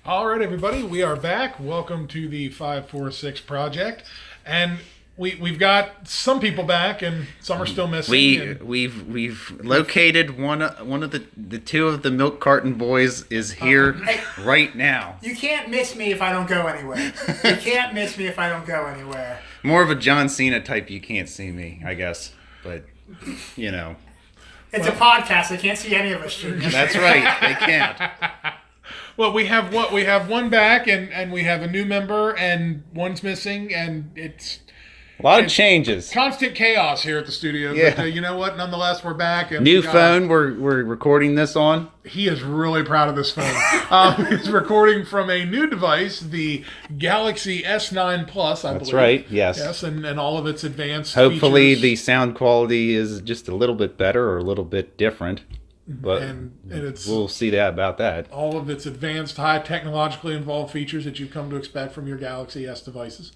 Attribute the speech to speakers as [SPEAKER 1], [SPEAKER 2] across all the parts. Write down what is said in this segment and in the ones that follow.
[SPEAKER 1] All right, everybody, we are back. Welcome to the 546 project, and we've got some people back, and some are still missing.
[SPEAKER 2] We've located one of the two of the milk carton boys is here right now.
[SPEAKER 3] You can't miss me if I don't go anywhere. You can't miss me if I don't go anywhere.
[SPEAKER 2] More of a John Cena type. You can't see me, I guess, but you know.
[SPEAKER 3] It's a podcast. They can't see any of us.
[SPEAKER 2] That's right. They can't.
[SPEAKER 1] Well, we have one back, and we have a new member, and one's missing, and it's
[SPEAKER 2] a lot of changes.
[SPEAKER 1] Constant chaos here at the studio.
[SPEAKER 2] Yeah.
[SPEAKER 1] But you know what? Nonetheless, we're back. And
[SPEAKER 2] new phone we're recording this on.
[SPEAKER 1] He is really proud of this phone. He's recording from a new device, the Galaxy S9 Plus, I believe.
[SPEAKER 2] That's right, yes.
[SPEAKER 1] Yes, and all of its advanced
[SPEAKER 2] Hopefully
[SPEAKER 1] features.
[SPEAKER 2] the sound quality is just a little bit better or a little bit different. But
[SPEAKER 1] and it's
[SPEAKER 2] we'll see about that.
[SPEAKER 1] All of its advanced, high technologically involved features that you've come to expect from your Galaxy S devices.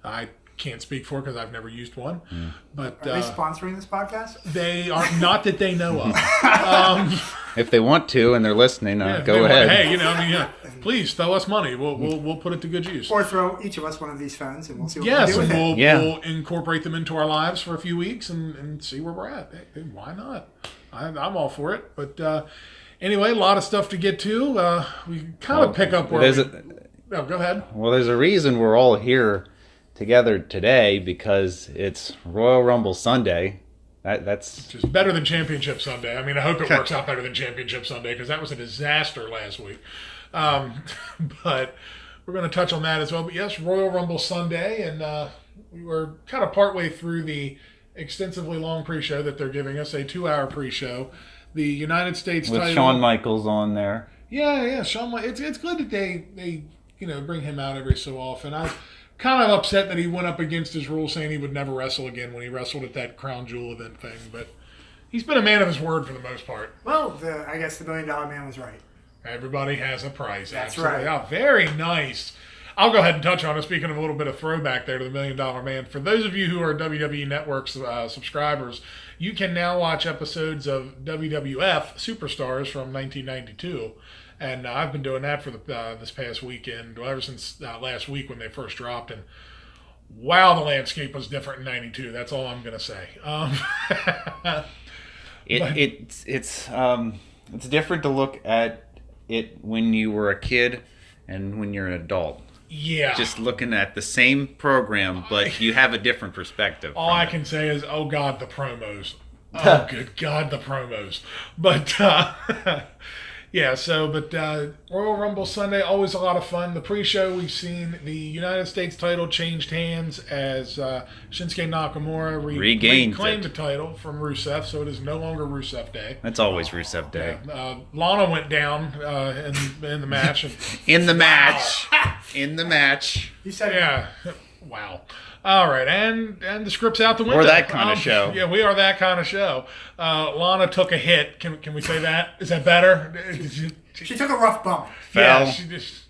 [SPEAKER 1] I can't speak for because I've never used one. But
[SPEAKER 3] are they sponsoring this podcast?
[SPEAKER 1] They are not that they know of.
[SPEAKER 2] If they want to and they're listening, go ahead.
[SPEAKER 1] Hey, please throw us money. We'll put it to good use.
[SPEAKER 3] Or throw each of us one of these phones, and we'll see what we can do with it.
[SPEAKER 1] We'll incorporate them into our lives for a few weeks and see where we're at. Hey, why not? I'm all for it. But anyway, a lot of stuff to get to. We kind of pick up where go ahead.
[SPEAKER 2] Well, there's a reason we're all here together today because it's Royal Rumble Sunday. That's
[SPEAKER 1] just better than Championship Sunday. I mean, I hope it works out better than Championship Sunday because that was a disaster last week. But we're going to touch on that as well. But yes, Royal Rumble Sunday, and we were kind of partway through the extensively long pre-show that they're giving us, a 2-hour pre-show. The United States
[SPEAKER 2] with
[SPEAKER 1] title.
[SPEAKER 2] Shawn Michaels on there.
[SPEAKER 1] Yeah, Shawn. It's good that they bring him out every so often. I was kind of upset that he went up against his rule, saying he would never wrestle again when he wrestled at that Crown Jewel event thing. But he's been a man of his word for the most part.
[SPEAKER 3] Well, I guess the $1 Million Man was right.
[SPEAKER 1] Everybody has a price.
[SPEAKER 3] That's
[SPEAKER 1] absolutely.
[SPEAKER 3] right.
[SPEAKER 1] Oh, very nice. I'll go ahead and touch on it. Speaking of a little bit of throwback there to the $1 Million Man, for those of you who are WWE Network subscribers, you can now watch episodes of WWF Superstars from 1992. And I've been doing that for this past weekend, ever since last week when they first dropped. And wow, the landscape was different in '92. That's all I'm going to say.
[SPEAKER 2] It's different to look at it when you were a kid and when you're an adult.
[SPEAKER 1] Yeah.
[SPEAKER 2] Just looking at the same program, but you have a different perspective.
[SPEAKER 1] All I can say is, oh, God, the promos. Oh, good God, the promos. But, Royal Rumble Sunday, always a lot of fun. The pre-show, we've seen the United States title changed hands as Shinsuke Nakamura reclaimed the title from Rusev, so it is no longer Rusev Day.
[SPEAKER 2] It's always Rusev Day.
[SPEAKER 1] Yeah. Lana went down in the match.
[SPEAKER 2] In the match. In the match.
[SPEAKER 3] You said
[SPEAKER 1] yeah. Wow. All right, and the script's out the window.
[SPEAKER 2] We're that kind of show.
[SPEAKER 1] Yeah, we are that kind of show. Lana took a hit. Can we say that? Is that better?
[SPEAKER 3] She took a rough bump.
[SPEAKER 2] Fell.
[SPEAKER 1] Yeah, she just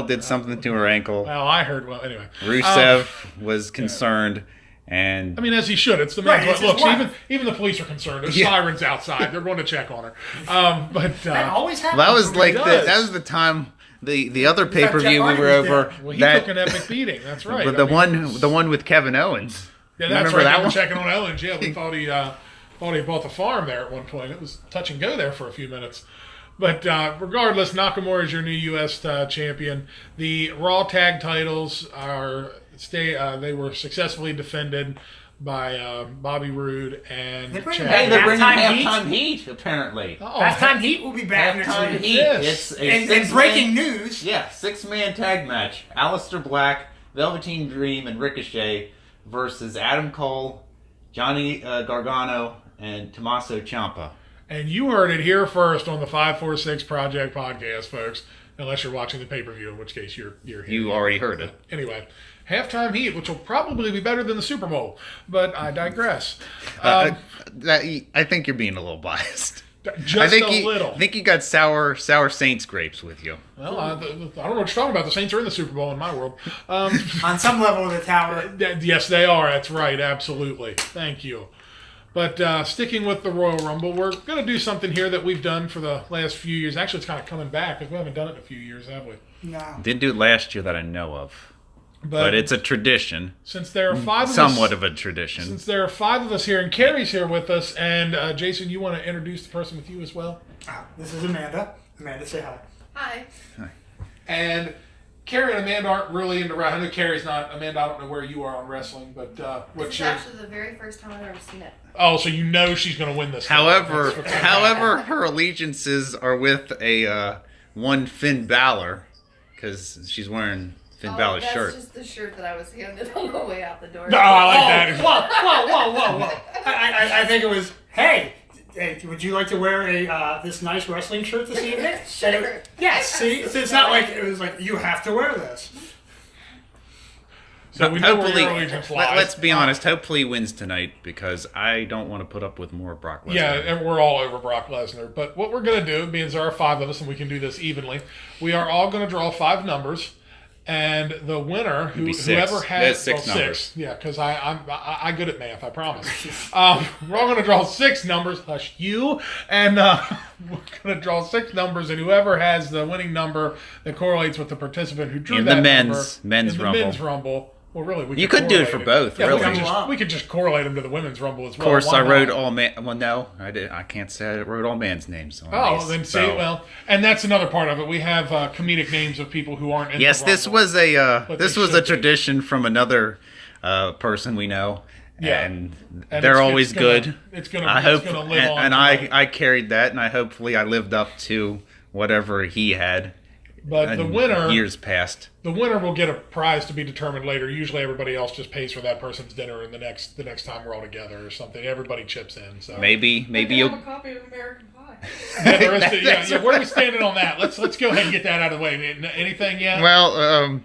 [SPEAKER 2] did something to her ankle.
[SPEAKER 1] Well, I heard. Well, anyway.
[SPEAKER 2] Rusev was concerned, and
[SPEAKER 1] I mean, as he should. It's the man.
[SPEAKER 3] Right,
[SPEAKER 1] Look, even the police are concerned. There's sirens outside. They're going to check on her.
[SPEAKER 3] That always happens.
[SPEAKER 2] That was like that was the time. The other pay-per-view we were over.
[SPEAKER 1] Well, he took an epic beating. That's right.
[SPEAKER 2] But the one with Kevin Owens.
[SPEAKER 1] Yeah, that's right. That one? Checking on Owens. Yeah, we thought he bought the farm there at one point. It was touch and go there for a few minutes. But regardless, Nakamura is your new U.S. Champion. The Raw Tag titles they were successfully defended by Bobby Roode and Chad.
[SPEAKER 2] Hey, they're bringing halftime heat apparently.
[SPEAKER 3] Halftime heat will be back next week.
[SPEAKER 2] Heat.
[SPEAKER 1] Yes.
[SPEAKER 3] And breaking news.
[SPEAKER 2] Yeah, 6-man tag match. Aleister Black, Velveteen Dream, and Ricochet versus Adam Cole, Johnny Gargano, and Tommaso Ciampa.
[SPEAKER 1] And you heard it here first on the 546 Project podcast, folks. Unless you're watching the pay-per-view, in which case you're here.
[SPEAKER 2] You already heard it.
[SPEAKER 1] Anyway, halftime heat, which will probably be better than the Super Bowl, but I digress.
[SPEAKER 2] I think you're being a little biased.
[SPEAKER 1] Just a little.
[SPEAKER 2] I think you got sour Saints grapes with you.
[SPEAKER 1] Well, I don't know what you're talking about. The Saints are in the Super Bowl in my world.
[SPEAKER 3] On some level of the tower.
[SPEAKER 1] Yes, they are. That's right. Absolutely. Thank you. But sticking with the Royal Rumble, we're going to do something here that we've done for the last few years. Actually, it's kind of coming back because we haven't done it in a few years, have we?
[SPEAKER 3] No.
[SPEAKER 2] Didn't do it last year that I know of. But it's a tradition.
[SPEAKER 1] Since there are five of us,
[SPEAKER 2] somewhat of a tradition.
[SPEAKER 1] Since there are five of us here, and Carrie's here with us, and Jason, you want to introduce the person with you as well?
[SPEAKER 3] This is Amanda. Amanda, say hi.
[SPEAKER 4] Hi.
[SPEAKER 1] And Carrie and Amanda aren't really into wrestling. I know Carrie's not. Amanda, I don't know where you are on wrestling, but
[SPEAKER 4] This is actually the very first time I've ever seen it.
[SPEAKER 1] Oh, so you know she's going to win this.
[SPEAKER 2] However, her allegiances are with a one Finn Balor because she's wearing Finn Balor's shirt.
[SPEAKER 4] That's just the shirt that I was handed on the way out the door.
[SPEAKER 1] No, I like that.
[SPEAKER 3] Whoa. I think it was, hey, would you like to wear this nice wrestling shirt this evening?
[SPEAKER 4] Sure.
[SPEAKER 3] Yes, see, it's not like it was like, you have to wear this.
[SPEAKER 1] So we know
[SPEAKER 2] Hopefully,
[SPEAKER 1] where your allegiance lies.
[SPEAKER 2] let's be honest. Hopefully, he wins tonight because I don't want to put up with more Brock Lesnar.
[SPEAKER 1] Yeah, and we're all over Brock Lesnar. But what we're going to do, being there are five of us and we can do this evenly, we are all going to draw five numbers. And the winner, whoever has
[SPEAKER 2] six numbers.
[SPEAKER 1] Yeah, because I'm good at math, I promise. We're all going to draw six numbers. Hush you, and we're going to draw six numbers, and whoever has the winning number that correlates with the participant who drew
[SPEAKER 2] in
[SPEAKER 1] that
[SPEAKER 2] the
[SPEAKER 1] number
[SPEAKER 2] men's
[SPEAKER 1] in the
[SPEAKER 2] rumble.
[SPEAKER 1] men's rumble. Well, really, we
[SPEAKER 2] You could do it for both,
[SPEAKER 1] Yeah,
[SPEAKER 2] really.
[SPEAKER 1] we could just correlate them to the women's rumble as well.
[SPEAKER 2] Of course,
[SPEAKER 1] Why
[SPEAKER 2] I wrote
[SPEAKER 1] not?
[SPEAKER 2] all man. Well, no, I did. I can't say I wrote all man's names. On
[SPEAKER 1] Oh,
[SPEAKER 2] these,
[SPEAKER 1] then see,
[SPEAKER 2] so.
[SPEAKER 1] well, and that's another part of it. We have comedic names of people who aren't in
[SPEAKER 2] Yes,
[SPEAKER 1] the
[SPEAKER 2] this
[SPEAKER 1] rumble.
[SPEAKER 2] was a
[SPEAKER 1] But
[SPEAKER 2] this
[SPEAKER 1] they
[SPEAKER 2] was
[SPEAKER 1] should
[SPEAKER 2] a
[SPEAKER 1] be.
[SPEAKER 2] tradition from another person we know.
[SPEAKER 1] Yeah.
[SPEAKER 2] and
[SPEAKER 1] And
[SPEAKER 2] they're
[SPEAKER 1] it's
[SPEAKER 2] always
[SPEAKER 1] gonna-
[SPEAKER 2] good.
[SPEAKER 1] It's gonna.
[SPEAKER 2] I
[SPEAKER 1] it's
[SPEAKER 2] hope,
[SPEAKER 1] gonna
[SPEAKER 2] and,
[SPEAKER 1] live on
[SPEAKER 2] and
[SPEAKER 1] tonight.
[SPEAKER 2] I carried that, and hopefully I lived up to whatever he had.
[SPEAKER 1] But the
[SPEAKER 2] in
[SPEAKER 1] winner,
[SPEAKER 2] years past.
[SPEAKER 1] the winner will get a prize to be determined later. Usually, everybody else just pays for that person's dinner, and the next time we're all together or something, everybody chips in. So
[SPEAKER 2] Maybe
[SPEAKER 4] I have
[SPEAKER 2] you'll.
[SPEAKER 4] a copy of American Pie.
[SPEAKER 1] yeah, the rest of, yeah, where are we standing on that? Let's go ahead and get that out of the way. Anything yet?
[SPEAKER 2] Well,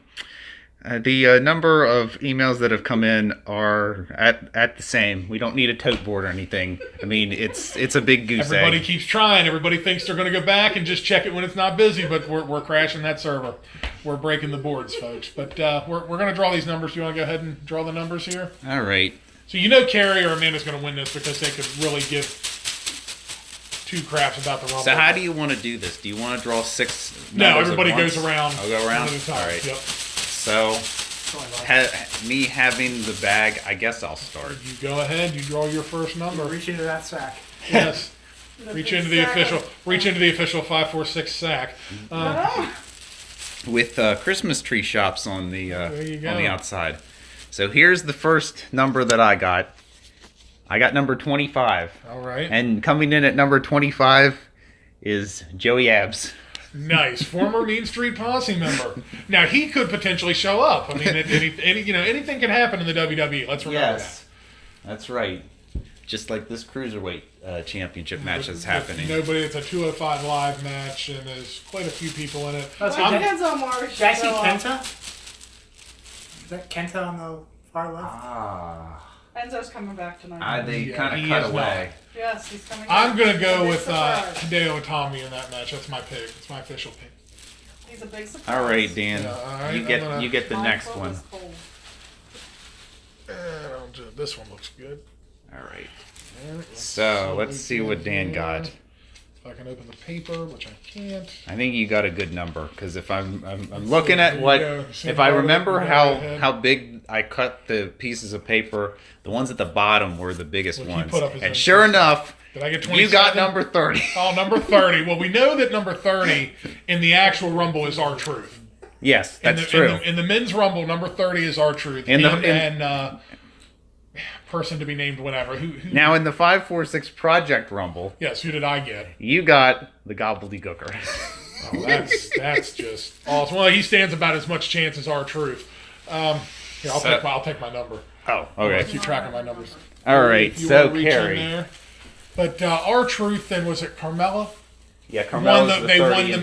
[SPEAKER 2] the number of emails that have come in are at the same. We don't need a tote board or anything. I mean, it's a big goose
[SPEAKER 1] Everybody
[SPEAKER 2] egg.
[SPEAKER 1] keeps trying. Everybody thinks they're going to go back and just check it when it's not busy, but we're crashing that server. We're breaking the boards, folks. But we're going to draw these numbers. You want to go ahead and draw the numbers here?
[SPEAKER 2] All right.
[SPEAKER 1] So you know Carrie or Amanda's going to win this because they could really give two craps about the Rumble.
[SPEAKER 2] So how do you want to do this? Do you want to draw six?
[SPEAKER 1] No,
[SPEAKER 2] numbers at
[SPEAKER 1] everybody
[SPEAKER 2] once?
[SPEAKER 1] goes around.
[SPEAKER 2] I'll go around.
[SPEAKER 1] one at a time.
[SPEAKER 2] All right.
[SPEAKER 1] Yep.
[SPEAKER 2] So, me having the bag, I guess I'll start.
[SPEAKER 1] You go ahead. You draw your first number.
[SPEAKER 3] Reach into that sack.
[SPEAKER 1] Yes. Reach into the official 546 sack.
[SPEAKER 2] With Christmas tree shops on the
[SPEAKER 1] There you go.
[SPEAKER 2] on the outside. So here's the first number that I got. I got number 25,
[SPEAKER 1] All right.
[SPEAKER 2] and coming in at number 25 is Joey Abs.
[SPEAKER 1] Nice. Former Mean Street Posse member. Now he could potentially show up. I mean, anything can happen in the WWE. Let's remember that.
[SPEAKER 2] That's right. Just like this cruiserweight championship match that's happening.
[SPEAKER 1] Nobody. It's a 205 live match, and there's quite a few people in it.
[SPEAKER 3] That's
[SPEAKER 4] Well,
[SPEAKER 3] okay.
[SPEAKER 4] Enzo Amore
[SPEAKER 3] Did I see
[SPEAKER 4] should go up.
[SPEAKER 3] Kenta? Is that Kenta on the far left?
[SPEAKER 4] Enzo's coming back tonight.
[SPEAKER 2] They
[SPEAKER 1] Yeah,
[SPEAKER 2] kind
[SPEAKER 1] he
[SPEAKER 2] of cut
[SPEAKER 1] is
[SPEAKER 2] away.
[SPEAKER 4] Yes, he's coming
[SPEAKER 1] I'm
[SPEAKER 4] back.
[SPEAKER 1] gonna go
[SPEAKER 4] Big
[SPEAKER 1] with
[SPEAKER 4] surprise.
[SPEAKER 1] Hideo Itami in that match. That's my pick. It's my official pick.
[SPEAKER 4] He's a big surprise.
[SPEAKER 2] All right, Dan.
[SPEAKER 1] Yeah, all right,
[SPEAKER 2] you get the
[SPEAKER 4] My
[SPEAKER 2] next
[SPEAKER 4] foot
[SPEAKER 2] one.
[SPEAKER 4] was cold.
[SPEAKER 1] This one looks good.
[SPEAKER 2] All right.
[SPEAKER 1] All right,
[SPEAKER 2] So let's see what Dan got.
[SPEAKER 1] If I can open the paper, which I can't.
[SPEAKER 2] I think you got a good number because if I'm looking at
[SPEAKER 1] There you
[SPEAKER 2] what
[SPEAKER 1] go. See
[SPEAKER 2] if I
[SPEAKER 1] part of it,
[SPEAKER 2] remember
[SPEAKER 1] you got it
[SPEAKER 2] how
[SPEAKER 1] ahead.
[SPEAKER 2] big I cut the pieces of paper, the ones at the bottom were the biggest
[SPEAKER 1] What he
[SPEAKER 2] ones.
[SPEAKER 1] put up is
[SPEAKER 2] And
[SPEAKER 1] a-
[SPEAKER 2] sure enough,
[SPEAKER 1] Did I get
[SPEAKER 2] you
[SPEAKER 1] 27?
[SPEAKER 2] got number 30.
[SPEAKER 1] Oh, number 30. Well, we know that number 30 in the actual Rumble is R-Truth.
[SPEAKER 2] Yes, that's true.
[SPEAKER 1] In the men's Rumble, number 30 is R-Truth. Person to be named whenever. Who
[SPEAKER 2] Now in the 546 Project Rumble,
[SPEAKER 1] Yes, who did I get?
[SPEAKER 2] you got the gobbledygooker.
[SPEAKER 1] Oh, that's just awesome. Well, he stands about as much chance as R-Truth. Here, I'll take my number.
[SPEAKER 2] Oh,
[SPEAKER 1] I'll
[SPEAKER 2] okay.
[SPEAKER 1] keep track of my numbers.
[SPEAKER 2] All right,
[SPEAKER 1] If you
[SPEAKER 2] so
[SPEAKER 1] wanna reach in
[SPEAKER 2] Carrie.
[SPEAKER 1] there. But R-Truth, then was it Carmella?
[SPEAKER 2] Yeah, Carmella's the 30 in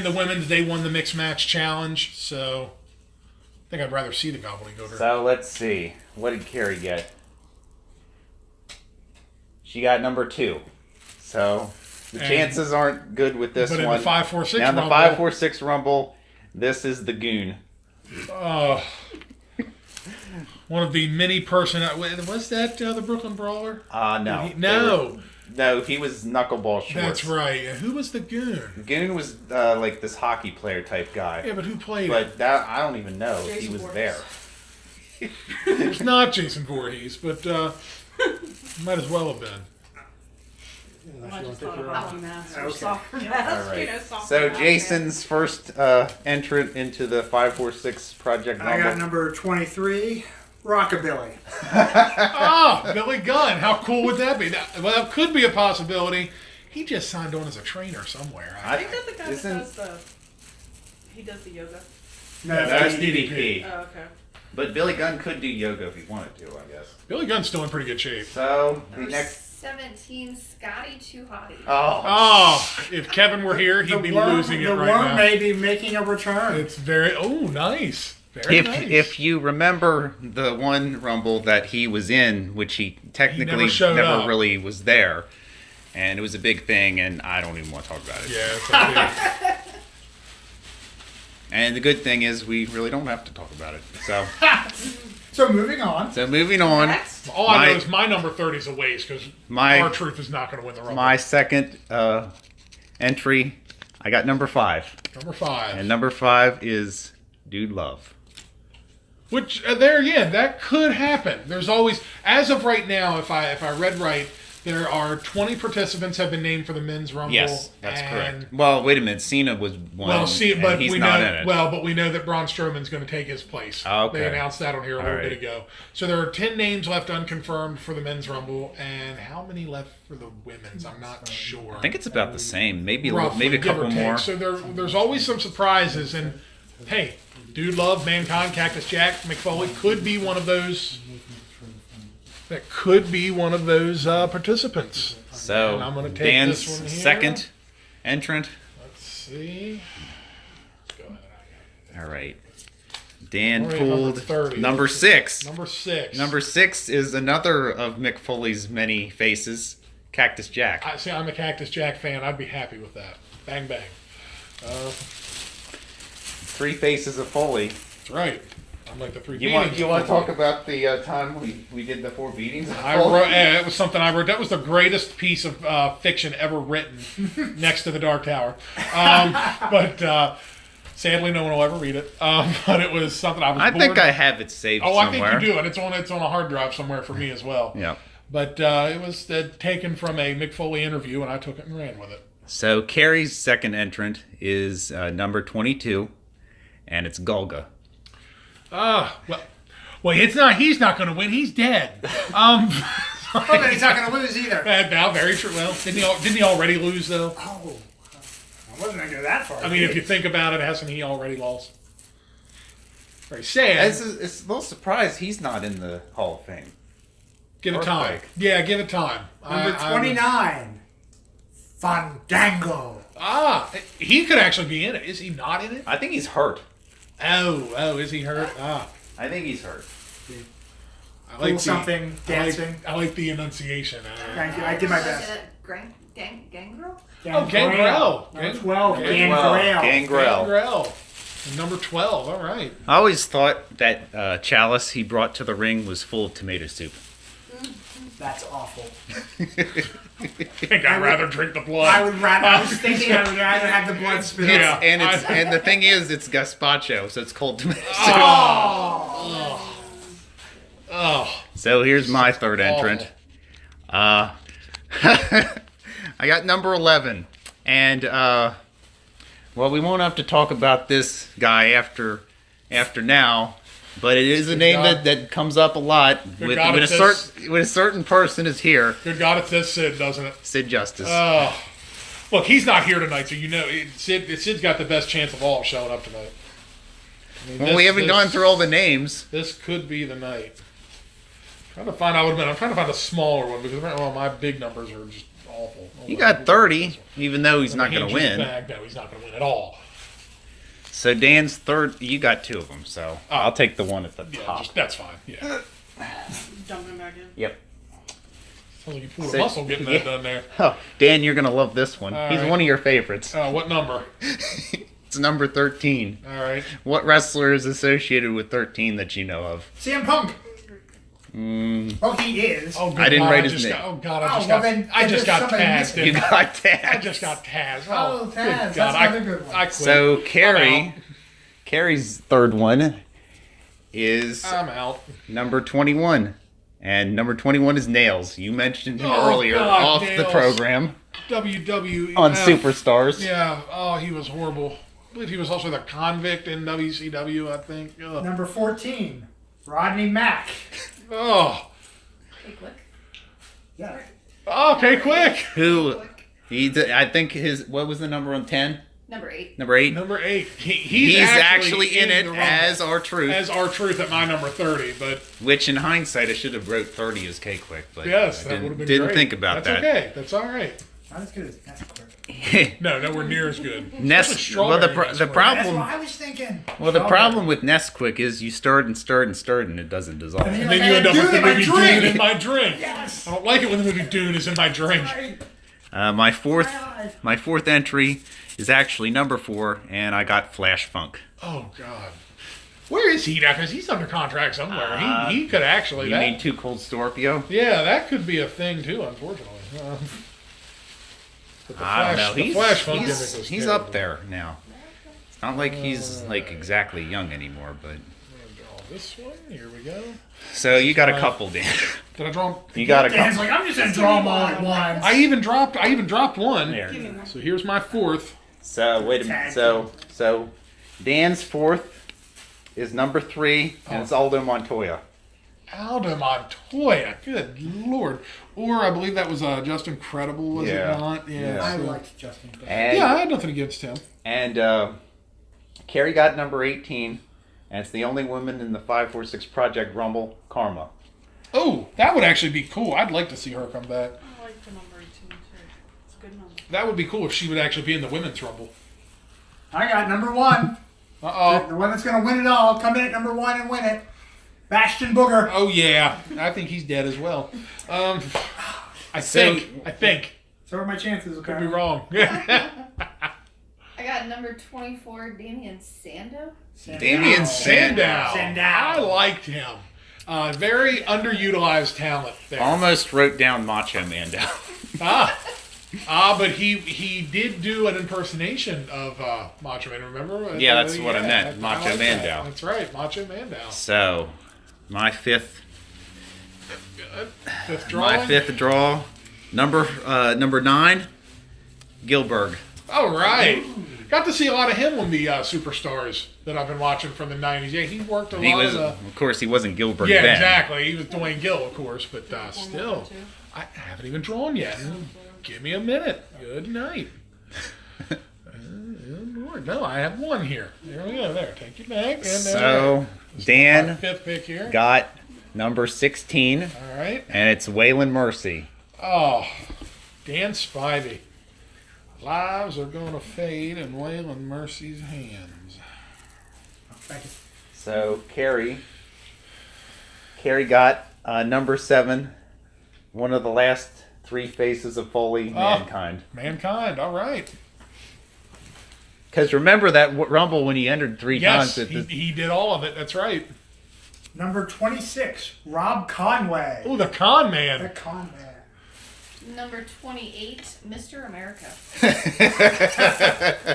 [SPEAKER 2] the women's.
[SPEAKER 1] They won the mixed match challenge. So I think I'd rather see the gobbledygooker.
[SPEAKER 2] So let's see. What did Carrie get? She got number 2. So the
[SPEAKER 1] And-
[SPEAKER 2] chances aren't good with this
[SPEAKER 1] but in
[SPEAKER 2] one.
[SPEAKER 1] the 546
[SPEAKER 2] now in the
[SPEAKER 1] Rumble,
[SPEAKER 2] 546 Rumble, this is the Goon.
[SPEAKER 1] Oh, One of the many was that the Brooklyn Brawler?
[SPEAKER 2] No.
[SPEAKER 1] No.
[SPEAKER 2] He was Knuckleball Schwartz.
[SPEAKER 1] That's right. Who was the Goon?
[SPEAKER 2] Goon was like this hockey player type guy.
[SPEAKER 1] Yeah, but who played
[SPEAKER 2] But
[SPEAKER 1] it?
[SPEAKER 2] that I don't even know if he
[SPEAKER 4] Jason
[SPEAKER 2] was
[SPEAKER 4] Voorhees.
[SPEAKER 2] there.
[SPEAKER 1] It's not Jason Voorhees, but might as well have been.
[SPEAKER 4] I just thought of hockey masks or
[SPEAKER 3] Okay.
[SPEAKER 4] soccer
[SPEAKER 3] Yeah.
[SPEAKER 4] masks.
[SPEAKER 2] All right.
[SPEAKER 4] You know, soccer
[SPEAKER 2] So
[SPEAKER 4] masks.
[SPEAKER 2] Jason's first entrant into the 546 Project
[SPEAKER 3] I got
[SPEAKER 2] Rumble.
[SPEAKER 3] number 23, Rockabilly.
[SPEAKER 1] Billy Gunn. How cool would that be? Well, that could be a possibility. He just signed on as a trainer somewhere.
[SPEAKER 4] I think that's the guy that
[SPEAKER 2] Isn't-
[SPEAKER 4] does the yoga.
[SPEAKER 3] No,
[SPEAKER 2] That's
[SPEAKER 3] DDP.
[SPEAKER 2] DDP.
[SPEAKER 4] Oh, okay.
[SPEAKER 2] But Billy Gunn could do yoga if he wanted to, I guess.
[SPEAKER 1] Billy Gunn's still in pretty good shape.
[SPEAKER 2] So the
[SPEAKER 5] Number
[SPEAKER 2] next.
[SPEAKER 5] 17, Scotty Too Hottie.
[SPEAKER 1] Oh, if Kevin were here, he'd be losing it
[SPEAKER 3] the
[SPEAKER 1] right
[SPEAKER 3] worm
[SPEAKER 1] now.
[SPEAKER 3] may be making a return.
[SPEAKER 1] It's very nice. Very nice.
[SPEAKER 2] If you remember the one Rumble that he was in, which he technically
[SPEAKER 1] never showed up.
[SPEAKER 2] really was there, and it was a big thing, and I don't even want to talk about it.
[SPEAKER 1] Yeah, it's a big,
[SPEAKER 2] And the good thing is we really don't have to talk about it. So,
[SPEAKER 3] So moving on.
[SPEAKER 2] moving on.
[SPEAKER 4] Next.
[SPEAKER 1] all I
[SPEAKER 2] My-
[SPEAKER 1] know is my number 30 is a waste because
[SPEAKER 2] My-
[SPEAKER 1] R-Truth is not going to win the Rumble.
[SPEAKER 2] My second entry, I got number 5,
[SPEAKER 1] Number 5.
[SPEAKER 2] and number 5 is Dude Love.
[SPEAKER 1] Which there again, that could happen. There's always, as of right now, if I read right, there are 20 participants have been named for the men's rumble.
[SPEAKER 2] Yes, that's
[SPEAKER 1] and-
[SPEAKER 2] correct. Well, wait a minute, Cena was one.
[SPEAKER 1] Well, see,
[SPEAKER 2] and
[SPEAKER 1] but
[SPEAKER 2] he's
[SPEAKER 1] we
[SPEAKER 2] not
[SPEAKER 1] know.
[SPEAKER 2] in it.
[SPEAKER 1] Well, but we know that Braun Strowman's going to take his place.
[SPEAKER 2] Oh, okay.
[SPEAKER 1] They announced that on here a little
[SPEAKER 2] All
[SPEAKER 1] bit
[SPEAKER 2] right.
[SPEAKER 1] ago. So there are 10 names left unconfirmed for the men's rumble, and how many left for the women's? I'm not sure.
[SPEAKER 2] I think it's about the same. Maybe a
[SPEAKER 1] Roughly,
[SPEAKER 2] maybe a
[SPEAKER 1] give or
[SPEAKER 2] couple
[SPEAKER 1] take.
[SPEAKER 2] more.
[SPEAKER 1] So there's always some surprises, and hey, Dude Love, Mankind, Cactus Jack, McFoley could be one of those. That could be one of those participants.
[SPEAKER 2] So
[SPEAKER 1] And I'm gonna take
[SPEAKER 2] Dan's
[SPEAKER 1] this one here.
[SPEAKER 2] second entrant.
[SPEAKER 1] Let's see. Let's go ahead.
[SPEAKER 2] All right. Dan
[SPEAKER 1] We're at number
[SPEAKER 2] pulled
[SPEAKER 1] 30.
[SPEAKER 2] number 6.
[SPEAKER 1] Number 6.
[SPEAKER 2] Number 6 is another of Mick Foley's many faces, Cactus Jack.
[SPEAKER 1] I'm a Cactus Jack fan. I'd be happy with that. Bang bang.
[SPEAKER 2] 3 faces of Foley.
[SPEAKER 1] That's right. I'm like the 3
[SPEAKER 2] You want
[SPEAKER 1] beatings.
[SPEAKER 2] to talk about the time we did the 4 beatings? Of
[SPEAKER 1] I
[SPEAKER 2] Foley?
[SPEAKER 1] wrote. It was something I wrote. That was the greatest piece of fiction ever written, next to the Dark Tower. But sadly, no one will ever read it. But it was something I was.
[SPEAKER 2] I think
[SPEAKER 1] bored-
[SPEAKER 2] I have it saved
[SPEAKER 1] Oh,
[SPEAKER 2] somewhere.
[SPEAKER 1] I think you do, and it's on a hard drive somewhere for me as well.
[SPEAKER 2] Yeah.
[SPEAKER 1] But it was taken from a Mick Foley interview, and I took it and ran with it.
[SPEAKER 2] So Carrie's second entrant is number 22, and it's Golga.
[SPEAKER 1] Well, it's not. He's not going to win. He's dead.
[SPEAKER 3] Oh, but he's not going to lose either.
[SPEAKER 1] Now, very true. Well, didn't he already lose though?
[SPEAKER 3] Oh, I wasn't going to go that far.
[SPEAKER 1] I mean, if you think about it, hasn't he already lost? Very sad.
[SPEAKER 2] It's a little surprised he's not in the Hall of Fame.
[SPEAKER 1] Give it time.
[SPEAKER 2] Earthquake.
[SPEAKER 1] Yeah, give it time.
[SPEAKER 3] Number 29, Fandango.
[SPEAKER 1] He could actually be in it. Is he not in it?
[SPEAKER 2] I think he's hurt.
[SPEAKER 1] Oh, is he hurt?
[SPEAKER 2] I think he's hurt.
[SPEAKER 1] I
[SPEAKER 3] Pull
[SPEAKER 1] like
[SPEAKER 3] something, dancing.
[SPEAKER 1] I like the enunciation.
[SPEAKER 3] Thank you. I did my best.
[SPEAKER 5] Gangrel?
[SPEAKER 1] Gangrel.
[SPEAKER 3] Number 12,
[SPEAKER 2] Gangrel.
[SPEAKER 3] Gangrel.
[SPEAKER 2] Gangrel.
[SPEAKER 1] Gangrel. Number 12. All right.
[SPEAKER 2] I always thought that chalice he brought to the ring was full of tomato soup.
[SPEAKER 3] That's awful.
[SPEAKER 1] I think I'd rather drink the blood.
[SPEAKER 3] I was thinking I would rather have the blood spit
[SPEAKER 1] Yeah.
[SPEAKER 3] out.
[SPEAKER 2] And the thing is, it's gazpacho, so it's cold tomato soup.
[SPEAKER 1] Oh,
[SPEAKER 2] So here's my third entrant. I got number 11, and well, we won't have to talk about this guy after now, but it is a name
[SPEAKER 1] God.
[SPEAKER 2] that comes up a lot when
[SPEAKER 1] God,
[SPEAKER 2] a
[SPEAKER 1] it says-
[SPEAKER 2] when a certain person is here.
[SPEAKER 1] good God, it says Sid, doesn't it?
[SPEAKER 2] Sid Justice.
[SPEAKER 1] Look, he's not here tonight, so you know Sid's got the best chance of all showing up tonight. I mean,
[SPEAKER 2] well, we haven't gone through all the names.
[SPEAKER 1] This could be the night. I'm trying to find a smaller one because my big numbers are just awful.
[SPEAKER 2] You got 30, even though he's not going to win.
[SPEAKER 1] No, he's not going to win at all.
[SPEAKER 2] So Dan's third. You got 2 of them, so I'll take the one at the
[SPEAKER 1] Yeah,
[SPEAKER 2] top.
[SPEAKER 1] that's fine. Yeah.
[SPEAKER 4] Dumping back in.
[SPEAKER 2] Yep.
[SPEAKER 1] Sounds like you pulled a
[SPEAKER 2] So-
[SPEAKER 1] muscle getting that done there.
[SPEAKER 2] Oh, Dan, you're going to love this one.
[SPEAKER 1] All
[SPEAKER 2] He's
[SPEAKER 1] right.
[SPEAKER 2] one of your favorites.
[SPEAKER 1] What number?
[SPEAKER 2] It's number 13.
[SPEAKER 1] All right.
[SPEAKER 2] What wrestler is associated with 13 that you know of?
[SPEAKER 3] CM Punk. Well, he is.
[SPEAKER 1] Oh, good
[SPEAKER 2] I didn't
[SPEAKER 1] God,
[SPEAKER 2] write his
[SPEAKER 1] just
[SPEAKER 2] name.
[SPEAKER 1] Got, oh God, I
[SPEAKER 3] Oh,
[SPEAKER 1] just
[SPEAKER 3] well,
[SPEAKER 1] got.
[SPEAKER 3] then
[SPEAKER 1] I just
[SPEAKER 3] there's
[SPEAKER 1] got
[SPEAKER 3] somebody
[SPEAKER 1] tagged.
[SPEAKER 3] missing.
[SPEAKER 2] You
[SPEAKER 1] didn't I?
[SPEAKER 2] got that.
[SPEAKER 1] I just got tagged.
[SPEAKER 3] Oh,
[SPEAKER 1] good
[SPEAKER 3] Taz,
[SPEAKER 1] God,
[SPEAKER 3] that's another good one.
[SPEAKER 1] I quit.
[SPEAKER 2] So
[SPEAKER 1] I'm
[SPEAKER 2] Carrie's third one is
[SPEAKER 1] I'm out.
[SPEAKER 2] number 21. And number 21 is Nails. You mentioned him
[SPEAKER 1] Oh,
[SPEAKER 2] earlier
[SPEAKER 1] God,
[SPEAKER 2] off the
[SPEAKER 1] Nails.
[SPEAKER 2] program
[SPEAKER 1] WWE
[SPEAKER 2] on Superstars.
[SPEAKER 1] Yeah. Oh, he was horrible. I believe he was also the convict in WCW. I think. Ugh.
[SPEAKER 3] Number 14, Rodney Mack.
[SPEAKER 1] Oh.
[SPEAKER 5] Hey, quick.
[SPEAKER 3] Yeah.
[SPEAKER 1] Okay, quick.
[SPEAKER 2] Who
[SPEAKER 5] Quick.
[SPEAKER 2] I think what was the number on 10?
[SPEAKER 5] Number 8.
[SPEAKER 2] Number 8?
[SPEAKER 1] Number 8.
[SPEAKER 2] He's actually in it
[SPEAKER 1] the Rumble.
[SPEAKER 2] as R-Truth.
[SPEAKER 1] As R-Truth at my number 30, but
[SPEAKER 2] Which in hindsight I should have wrote 30 as K-Quick, but
[SPEAKER 1] yes,
[SPEAKER 2] I
[SPEAKER 1] that would have been
[SPEAKER 2] didn't
[SPEAKER 1] great.
[SPEAKER 2] think about
[SPEAKER 1] That's
[SPEAKER 2] that.
[SPEAKER 1] okay. That's all right.
[SPEAKER 3] Not as good as Nesquik.
[SPEAKER 1] No, nowhere near as good.
[SPEAKER 2] Well,
[SPEAKER 1] Strawberry
[SPEAKER 2] the
[SPEAKER 1] Nesquik.
[SPEAKER 3] That's
[SPEAKER 2] problem
[SPEAKER 3] what I was thinking.
[SPEAKER 2] well, the problem with Nesquik is you stir it and stir it and stir it and it doesn't dissolve.
[SPEAKER 3] And
[SPEAKER 1] And then you end up
[SPEAKER 3] Dune
[SPEAKER 1] with the
[SPEAKER 3] in my
[SPEAKER 1] movie
[SPEAKER 3] drink.
[SPEAKER 1] Dune in my drink.
[SPEAKER 3] Yes.
[SPEAKER 1] I don't like it when the movie Dune is in my drink.
[SPEAKER 2] My fourth entry is actually number 4, and I got Flash Funk.
[SPEAKER 1] Oh God, where is he now? Because he's under contract somewhere. He could actually.
[SPEAKER 2] You mean Too Cold Scorpio?
[SPEAKER 1] Yeah, that could be a thing too. Unfortunately. But the
[SPEAKER 2] I don't know.
[SPEAKER 1] the Flash Funk gimmick was
[SPEAKER 2] He's
[SPEAKER 1] terrible.
[SPEAKER 2] up there now. It's not like he's like exactly young anymore, but
[SPEAKER 1] Draw this one. Here we go.
[SPEAKER 2] so you got a couple, Dan.
[SPEAKER 1] Did I draw?
[SPEAKER 2] You got a
[SPEAKER 3] Dan's
[SPEAKER 2] couple.
[SPEAKER 3] like, I'm just gonna draw them all at once.
[SPEAKER 1] I even dropped one.
[SPEAKER 2] There.
[SPEAKER 4] Give me one.
[SPEAKER 1] So here's my fourth.
[SPEAKER 2] So wait a minute. So Dan's fourth is number 3, and it's Aldo Montoya.
[SPEAKER 1] Aldo Montoya. Good Lord. Or I believe that was just Incredible, was
[SPEAKER 2] Yeah.
[SPEAKER 1] it not? Yeah.
[SPEAKER 3] I
[SPEAKER 1] so-
[SPEAKER 3] liked Justin Bieber.
[SPEAKER 2] And
[SPEAKER 1] Yeah, I had nothing against him.
[SPEAKER 2] and Carrie got number 18, and it's the only woman in the 546 Project Rumble, Karma.
[SPEAKER 1] Oh, that would actually be cool. I'd like to see her come back.
[SPEAKER 4] I like the number 18 too. It's a good number.
[SPEAKER 1] That would be cool if she would actually be in the Women's Rumble.
[SPEAKER 3] I got number 1.
[SPEAKER 1] Uh-oh.
[SPEAKER 3] The one that's gonna win it all. Come in at number 1 and win it. Bastion Booger.
[SPEAKER 1] Oh, yeah. I think he's dead as well. I think.
[SPEAKER 3] So are my chances.
[SPEAKER 1] Could be
[SPEAKER 3] apparently.
[SPEAKER 1] wrong.
[SPEAKER 5] I got number 24, Damian Sando.
[SPEAKER 2] Damian
[SPEAKER 1] Sandow.
[SPEAKER 3] Sandow.
[SPEAKER 1] I liked him. Very underutilized talent there.
[SPEAKER 2] Almost wrote down Macho Man down.
[SPEAKER 1] But he did do an impersonation of Macho Man, remember?
[SPEAKER 2] Yeah, that's what I meant, Macho
[SPEAKER 1] like
[SPEAKER 2] Mandow.
[SPEAKER 1] that. That's right, Macho Mandow.
[SPEAKER 2] So, my fifth
[SPEAKER 1] Fifth
[SPEAKER 2] draw, number 9, Gilbert.
[SPEAKER 1] All right. Got to see a lot of him on the Superstars that I've been watching from the 90s. Yeah, he worked a lot
[SPEAKER 2] He was,
[SPEAKER 1] of the...
[SPEAKER 2] of course, he wasn't Gilbert
[SPEAKER 1] Yeah,
[SPEAKER 2] then.
[SPEAKER 1] exactly. He was Dwayne Gill, of course, but still.
[SPEAKER 4] One, two.
[SPEAKER 1] I haven't even drawn yet. Give me a minute. Good night. Lord, no, I have one here. There we go. There, take it back. And
[SPEAKER 2] So,
[SPEAKER 1] my
[SPEAKER 2] Dan
[SPEAKER 1] fifth pick here.
[SPEAKER 2] got number 16,
[SPEAKER 1] All right.
[SPEAKER 2] and it's Waylon Mercy.
[SPEAKER 1] Oh, Dan Spivey. Lives are going to fade in Waylon Mercy's hands.
[SPEAKER 3] Thank you.
[SPEAKER 2] So, Carrie got number 7, one of the last 3 faces of Foley, Mankind.
[SPEAKER 1] Mankind, all right.
[SPEAKER 2] Because remember that Rumble when he entered 3
[SPEAKER 1] Yes,
[SPEAKER 2] times.
[SPEAKER 1] he did all of it. That's right.
[SPEAKER 3] Number 26, Rob Conway.
[SPEAKER 1] Oh, the con
[SPEAKER 3] The
[SPEAKER 1] man.
[SPEAKER 3] Con Man.
[SPEAKER 5] Number 28, Mr. America.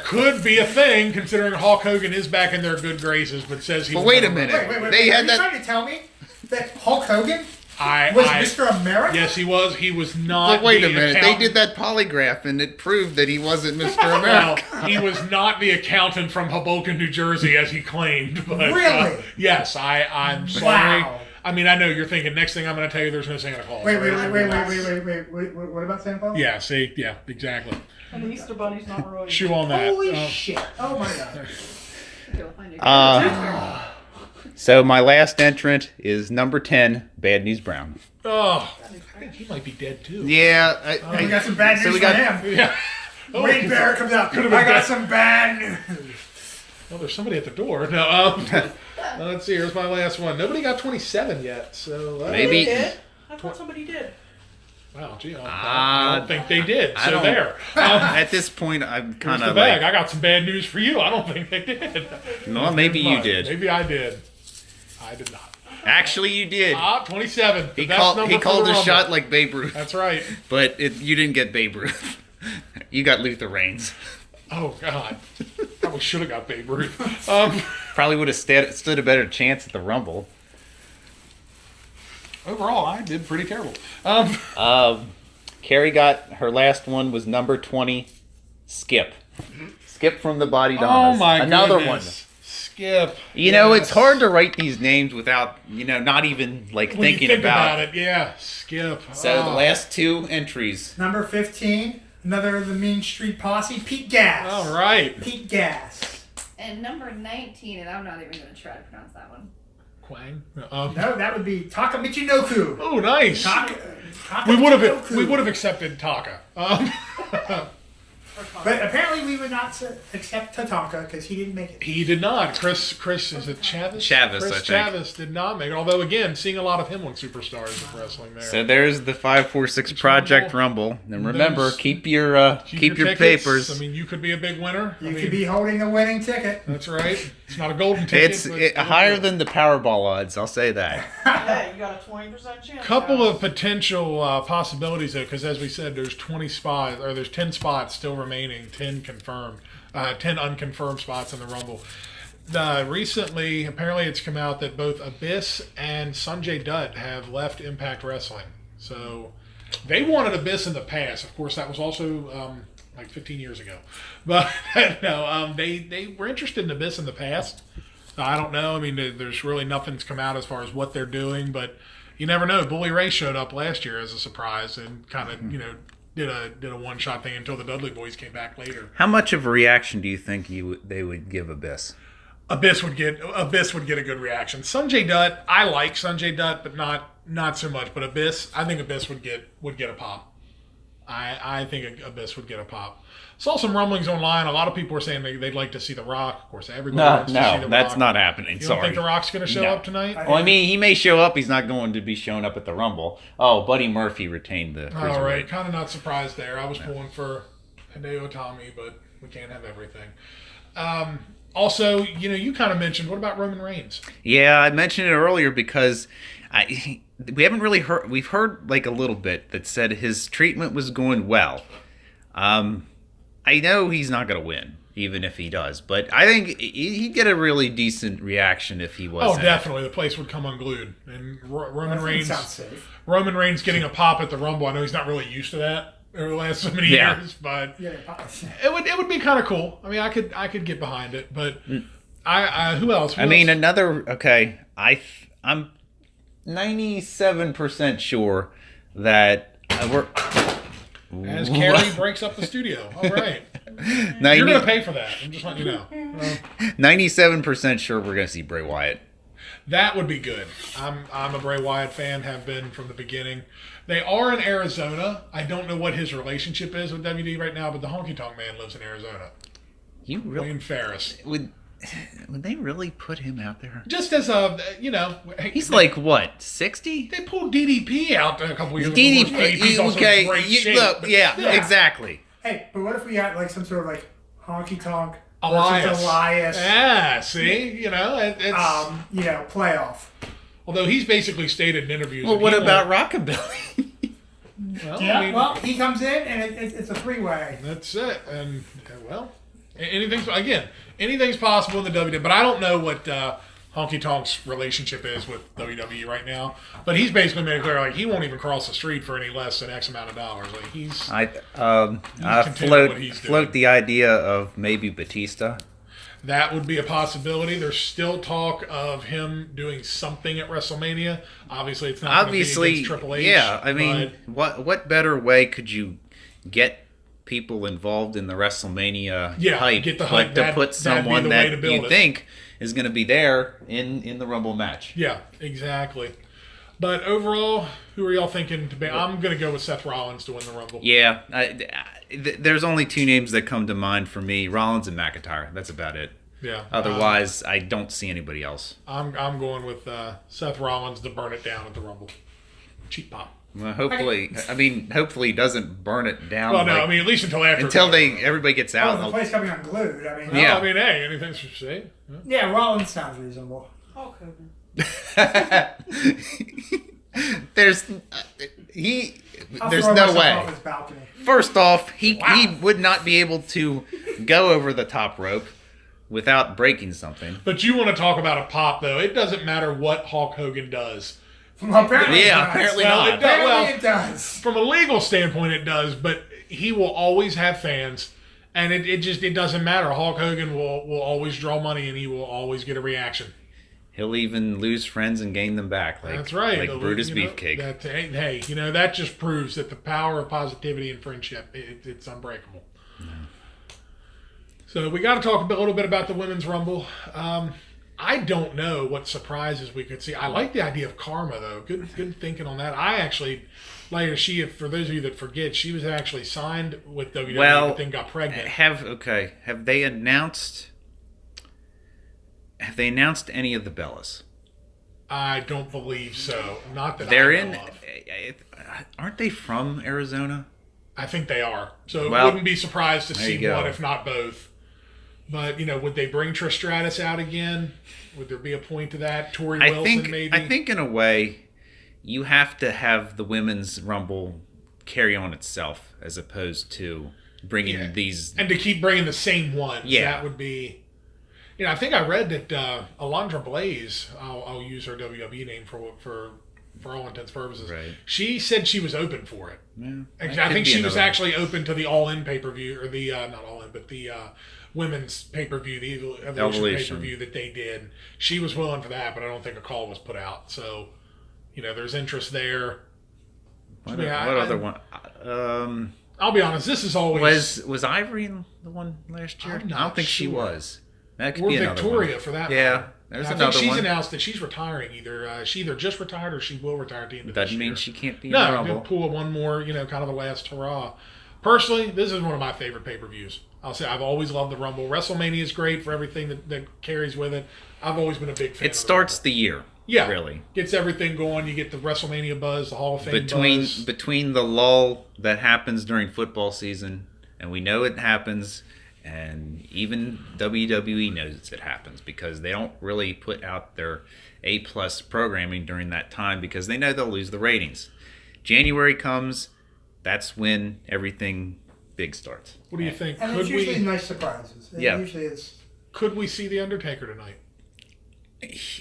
[SPEAKER 1] Could be a thing considering Hulk Hogan is back in their good graces, but says he's.
[SPEAKER 2] But wait a
[SPEAKER 1] never-
[SPEAKER 2] minute.
[SPEAKER 3] Wait.
[SPEAKER 2] They
[SPEAKER 3] Are
[SPEAKER 2] had
[SPEAKER 3] you
[SPEAKER 2] that-
[SPEAKER 3] trying to tell me that Hulk Hogan
[SPEAKER 1] I
[SPEAKER 3] was Mr. America?
[SPEAKER 1] Yes, he was. He was not.
[SPEAKER 2] But wait
[SPEAKER 1] the
[SPEAKER 2] a minute. They
[SPEAKER 1] accountant-
[SPEAKER 2] did that polygraph, and it proved that he wasn't Mr.
[SPEAKER 1] Well,
[SPEAKER 2] America.
[SPEAKER 1] he was not the accountant from Hoboken, New Jersey, as he claimed. But,
[SPEAKER 3] Really?
[SPEAKER 1] yes, I'm sorry.
[SPEAKER 3] Wow.
[SPEAKER 1] I mean, I know you're thinking. Next thing I'm going to tell you, there's no Santa Claus.
[SPEAKER 3] Wait. What about Santa Claus?
[SPEAKER 1] Yeah. See. Yeah. Exactly.
[SPEAKER 4] And the Easter Bunny's not really.
[SPEAKER 1] Chew on that.
[SPEAKER 3] Holy shit. Oh my god.
[SPEAKER 5] Go find your
[SPEAKER 2] So my last entrant is number 10, Bad News Brown.
[SPEAKER 1] Oh, I think he might be dead too.
[SPEAKER 2] Yeah.
[SPEAKER 3] We got some bad news for him.
[SPEAKER 1] Yeah. Oh,
[SPEAKER 3] Wade Barrett comes out.
[SPEAKER 1] Could've
[SPEAKER 3] I
[SPEAKER 1] been
[SPEAKER 3] got
[SPEAKER 1] bad.
[SPEAKER 3] some bad news.
[SPEAKER 1] well, there's somebody at the door. No. Let's see. Here's my last one. Nobody got 27 yet. So
[SPEAKER 2] Maybe-
[SPEAKER 4] Somebody did? I thought somebody did.
[SPEAKER 1] Wow. Gee, I don't think they did.
[SPEAKER 2] I
[SPEAKER 1] So
[SPEAKER 2] don't-
[SPEAKER 1] there.
[SPEAKER 2] At this point, I'm
[SPEAKER 1] Here's
[SPEAKER 2] kind
[SPEAKER 1] the
[SPEAKER 2] of
[SPEAKER 1] bag.
[SPEAKER 2] like,
[SPEAKER 1] I got some bad news for you. I don't think they did.
[SPEAKER 2] well, maybe you did.
[SPEAKER 1] Maybe I did. I did not.
[SPEAKER 4] I
[SPEAKER 2] Actually, you did.
[SPEAKER 1] 27.
[SPEAKER 2] He
[SPEAKER 1] Best
[SPEAKER 2] called.
[SPEAKER 1] number
[SPEAKER 2] He
[SPEAKER 1] for
[SPEAKER 2] called
[SPEAKER 1] the
[SPEAKER 2] a
[SPEAKER 1] Rumble.
[SPEAKER 2] shot like Babe Ruth,
[SPEAKER 1] That's right.
[SPEAKER 2] but you didn't get Babe Ruth. You got Luther Reigns.
[SPEAKER 1] Oh God. Probably should have got Babe Ruth.
[SPEAKER 2] Probably would have stood a better chance at the Rumble.
[SPEAKER 1] Overall, I did pretty terrible.
[SPEAKER 2] Carrie got her last one was number 20, Skip. Skip from the Body
[SPEAKER 1] Oh
[SPEAKER 2] Donnas.
[SPEAKER 1] my
[SPEAKER 2] Another
[SPEAKER 1] goodness. Skip.
[SPEAKER 2] You know,
[SPEAKER 1] Yes.
[SPEAKER 2] it's hard to write these names without, not even like
[SPEAKER 1] When
[SPEAKER 2] thinking
[SPEAKER 1] you think
[SPEAKER 2] about
[SPEAKER 1] it. Yeah, Skip.
[SPEAKER 2] So the
[SPEAKER 1] Oh.
[SPEAKER 2] last two entries.
[SPEAKER 3] Number 15, another of the Mean Street Posse, Pete Gas.
[SPEAKER 1] All right.
[SPEAKER 3] Pete Gas.
[SPEAKER 5] And number 19, and I'm not even going to try to pronounce that one.
[SPEAKER 1] Quang.
[SPEAKER 3] No, that would be Taka Michinoku.
[SPEAKER 1] Oh, nice.
[SPEAKER 3] Taka
[SPEAKER 1] We would
[SPEAKER 3] Michinoku.
[SPEAKER 1] have accepted Taka.
[SPEAKER 3] But apparently we would not accept Tatanka because he didn't make it.
[SPEAKER 1] He did not. Chris is it Chavis?
[SPEAKER 2] Chavis,
[SPEAKER 1] Chris
[SPEAKER 2] I think.
[SPEAKER 1] Chavis did not make it. Although again, seeing a lot of him on Superstars of Wrestling there.
[SPEAKER 2] So there's the 546 Project Rumble. And remember,
[SPEAKER 1] Those-
[SPEAKER 2] keep your
[SPEAKER 1] tickets.
[SPEAKER 2] papers.
[SPEAKER 1] I mean, you could be a big winner.
[SPEAKER 3] You could be holding the winning ticket.
[SPEAKER 1] That's right. It's not a golden ticket.
[SPEAKER 2] It's
[SPEAKER 1] but
[SPEAKER 2] higher than the Powerball odds, I'll say that.
[SPEAKER 4] Hey, you got a 20% chance.
[SPEAKER 1] Couple
[SPEAKER 4] guys.
[SPEAKER 1] of potential possibilities though, because as we said, there's 20 spots, or there's 10 spots still remaining, 10 confirmed, 10 unconfirmed spots in the Rumble. Recently, apparently, it's come out that both Abyss and Sanjay Dutt have left Impact Wrestling. So they wanted Abyss in the past. Of course, that was also like 15 years ago. But no, they were interested in Abyss in the past. I don't know. I mean, there's really nothing's come out as far as what they're doing, but you never know. Bully Ray showed up last year as a surprise and kind of, did a one-shot thing until the Dudley Boys came back later.
[SPEAKER 2] How much of a reaction do you think they would give Abyss?
[SPEAKER 1] Abyss would get a good reaction. Sanjay Dutt, I like Sanjay Dutt, but not so much. But Abyss, I think Abyss would get a pop. I think Abyss would get a pop. Saw some rumblings online. A lot of people were saying they'd like to see The Rock. Of course, everybody wants to see The
[SPEAKER 2] that's
[SPEAKER 1] Rock.
[SPEAKER 2] not happening.
[SPEAKER 1] You don't think The
[SPEAKER 2] Sorry.
[SPEAKER 1] Rock's going to show
[SPEAKER 2] No.
[SPEAKER 1] up tonight?
[SPEAKER 2] Well, I mean, he may show up. He's not going to be showing up at the Rumble. Oh, Buddy Murphy retained the
[SPEAKER 1] All
[SPEAKER 2] cruiserweight.
[SPEAKER 1] right, kind of not surprised there. I was pulling for Hideo Itami, but we can't have everything. Also, you kind of mentioned, what about Roman Reigns?
[SPEAKER 2] Yeah, I mentioned it earlier because we haven't really heard. We've heard like a little bit that said his treatment was going well. I know he's not going to win, even if he does, but I think he'd get a really decent reaction if he was.
[SPEAKER 1] Oh, definitely. The place would come unglued. And Roman Reigns
[SPEAKER 3] Sounds safe.
[SPEAKER 1] Roman Reigns getting a pop at the Rumble. I know he's not really used to that over the last so many
[SPEAKER 2] Yeah.
[SPEAKER 1] years, but
[SPEAKER 3] Yeah.
[SPEAKER 1] it would be kind of cool. I mean, I could get behind it, but who else? Who
[SPEAKER 2] I mean,
[SPEAKER 1] else?
[SPEAKER 2] I'm 97% sure that we're.
[SPEAKER 1] As Carrie breaks up the studio. All right.
[SPEAKER 2] 90,
[SPEAKER 1] You're going to pay for that. I'm just letting you know.
[SPEAKER 2] 97% sure we're going to see Bray Wyatt.
[SPEAKER 1] That would be good. I'm a Bray Wyatt fan, have been from the beginning. They are in Arizona. I don't know what his relationship is with WD right now, but the Honky Tonk Man lives in Arizona.
[SPEAKER 2] You really
[SPEAKER 1] William Ferris.
[SPEAKER 2] would they really put him out there?
[SPEAKER 1] Just as a,
[SPEAKER 2] He's like what, 60?
[SPEAKER 1] They pulled DDP out a couple years ago.
[SPEAKER 2] DDP,
[SPEAKER 1] also in
[SPEAKER 2] okay,
[SPEAKER 1] great shape,
[SPEAKER 2] look,
[SPEAKER 1] but
[SPEAKER 2] yeah,
[SPEAKER 1] still.
[SPEAKER 2] exactly.
[SPEAKER 3] Hey, but what if we had like some sort of like honky tonk
[SPEAKER 1] Elias.
[SPEAKER 3] versus Elias,
[SPEAKER 1] Yeah, see? It's...
[SPEAKER 3] playoff.
[SPEAKER 1] although he's basically stated in interviews...
[SPEAKER 2] Well,
[SPEAKER 1] that
[SPEAKER 2] what
[SPEAKER 1] he
[SPEAKER 2] about
[SPEAKER 1] won't-
[SPEAKER 2] Rockabilly?
[SPEAKER 1] Well,
[SPEAKER 3] Yeah,
[SPEAKER 1] I mean,
[SPEAKER 3] well, he comes in and it's a three-way.
[SPEAKER 1] that's it. And, anything's possible in the WWE, but I don't know what Honky Tonk's relationship is with WWE right now. But he's basically made it clear, like, he won't even cross the street for any less than X amount of dollars. Like, he's...
[SPEAKER 2] I
[SPEAKER 1] content with what he's
[SPEAKER 2] float
[SPEAKER 1] doing.
[SPEAKER 2] the idea of maybe Batista.
[SPEAKER 1] That would be a possibility. There's still talk of him doing something at WrestleMania. Obviously, it's not going to be
[SPEAKER 2] Obviously,
[SPEAKER 1] against Triple H.
[SPEAKER 2] yeah. I mean, what better way could you get people involved in the WrestleMania
[SPEAKER 1] Yeah,
[SPEAKER 2] hype,
[SPEAKER 1] get the
[SPEAKER 2] but
[SPEAKER 1] hype.
[SPEAKER 2] to
[SPEAKER 1] That'd
[SPEAKER 2] put
[SPEAKER 1] be
[SPEAKER 2] someone
[SPEAKER 1] the way
[SPEAKER 2] that
[SPEAKER 1] to build
[SPEAKER 2] you
[SPEAKER 1] it.
[SPEAKER 2] think is going to be there in the Rumble match?
[SPEAKER 1] Yeah, exactly. But overall, who are y'all thinking to be? I'm going to go with Seth Rollins to win the Rumble.
[SPEAKER 2] Yeah, there's only two names that come to mind for me: Rollins and McIntyre. That's about it.
[SPEAKER 1] Yeah.
[SPEAKER 2] Otherwise, I don't see anybody else.
[SPEAKER 1] I'm going with Seth Rollins to burn it down at the Rumble. Cheap pop.
[SPEAKER 2] Well, hopefully he doesn't burn it down.
[SPEAKER 1] Well, no,
[SPEAKER 2] like-
[SPEAKER 1] I mean, at least until after.
[SPEAKER 2] until everybody gets
[SPEAKER 3] Oh,
[SPEAKER 2] out.
[SPEAKER 3] the place coming unglued. I mean,
[SPEAKER 1] No,
[SPEAKER 2] Yeah.
[SPEAKER 1] I mean, hey, anything to say?
[SPEAKER 3] yeah, Rollins sounds reasonable.
[SPEAKER 4] Hulk Hogan.
[SPEAKER 2] There's
[SPEAKER 3] I'll
[SPEAKER 2] there's
[SPEAKER 3] throw
[SPEAKER 2] no
[SPEAKER 3] myself
[SPEAKER 2] way.
[SPEAKER 3] off his balcony.
[SPEAKER 2] First off, he would not be able to go over the top rope without breaking something.
[SPEAKER 1] But you want to talk about a pop, though. It doesn't matter what Hulk Hogan does.
[SPEAKER 3] Well, apparently it
[SPEAKER 2] Yeah,
[SPEAKER 3] does.
[SPEAKER 2] apparently
[SPEAKER 1] Well,
[SPEAKER 2] not.
[SPEAKER 1] it does.
[SPEAKER 3] Apparently it does.
[SPEAKER 1] From a legal standpoint, it does, but he will always have fans, and it doesn't matter. Hulk Hogan will always draw money, and he will always get a reaction.
[SPEAKER 2] He'll even lose friends and gain them back. Like,
[SPEAKER 1] That's right.
[SPEAKER 2] Like Brutus Beefcake.
[SPEAKER 1] Hey, that just proves that the power of positivity and friendship, it's unbreakable. Yeah. So we got to talk a little bit about the Women's Rumble. I don't know what surprises we could see. I like the idea of Karma, though. Good thinking on that. I actually, for those of you that forget, she was actually signed with WWE, but then got pregnant.
[SPEAKER 2] Have they announced any of the Bellas?
[SPEAKER 1] I don't believe so. Not that
[SPEAKER 2] They're
[SPEAKER 1] I know of.
[SPEAKER 2] Aren't they from Arizona?
[SPEAKER 1] I think they are. So wouldn't be surprised to
[SPEAKER 2] there
[SPEAKER 1] see
[SPEAKER 2] you go.
[SPEAKER 1] one, if not both. But, would they bring Trish Stratus out again? Would there be a point to that? Tori Wilson, maybe?
[SPEAKER 2] I think in a way, you have to have the Women's Rumble carry on itself as opposed to bringing these...
[SPEAKER 1] And to keep bringing the same ones.
[SPEAKER 2] Yeah.
[SPEAKER 1] That would be... I think I read that Alundra Blaze, I'll use her WWE name for all intents and purposes,
[SPEAKER 2] right.
[SPEAKER 1] She said she was open for it.
[SPEAKER 2] Yeah,
[SPEAKER 1] I think she was actually open to the All-In pay-per-view, or the, not All-In, but the women's pay-per-view, the Evolution pay-per-view that they did. She was willing for that, but I don't think a call was put out. So, there's interest there.
[SPEAKER 2] What other one?
[SPEAKER 1] I'll be honest, this is always...
[SPEAKER 2] Was Ivory the one last year?
[SPEAKER 1] I'm not
[SPEAKER 2] I don't think she
[SPEAKER 1] sure.
[SPEAKER 2] was. That could
[SPEAKER 1] Or
[SPEAKER 2] be another
[SPEAKER 1] Victoria,
[SPEAKER 2] one.
[SPEAKER 1] for that
[SPEAKER 2] Yeah,
[SPEAKER 1] matter.
[SPEAKER 2] there's
[SPEAKER 1] I
[SPEAKER 2] another
[SPEAKER 1] think she's
[SPEAKER 2] one.
[SPEAKER 1] announced that she's retiring. She either just retired or she will retire at the end of this
[SPEAKER 2] Doesn't
[SPEAKER 1] year.
[SPEAKER 2] mean she can't be in
[SPEAKER 1] No,
[SPEAKER 2] the
[SPEAKER 1] they'll
[SPEAKER 2] Rumble.
[SPEAKER 1] pull one more, kind of a last hurrah. Personally, this is one of my favorite pay-per-views. I'll say I've always loved the Rumble. WrestleMania is great for everything that carries with it. I've always been a big fan.
[SPEAKER 2] It starts the year.
[SPEAKER 1] Yeah,
[SPEAKER 2] really
[SPEAKER 1] gets everything going. You get the WrestleMania buzz, the Hall of Fame buzz.
[SPEAKER 2] Between the lull that happens during football season, and we know it happens, and even WWE knows it happens because they don't really put out their A+ programming during that time because they know they'll lose the ratings. January comes, that's when everything big starts.
[SPEAKER 1] What do you think?
[SPEAKER 3] And it's usually nice surprises. Usually it's... Could
[SPEAKER 1] we see The Undertaker tonight?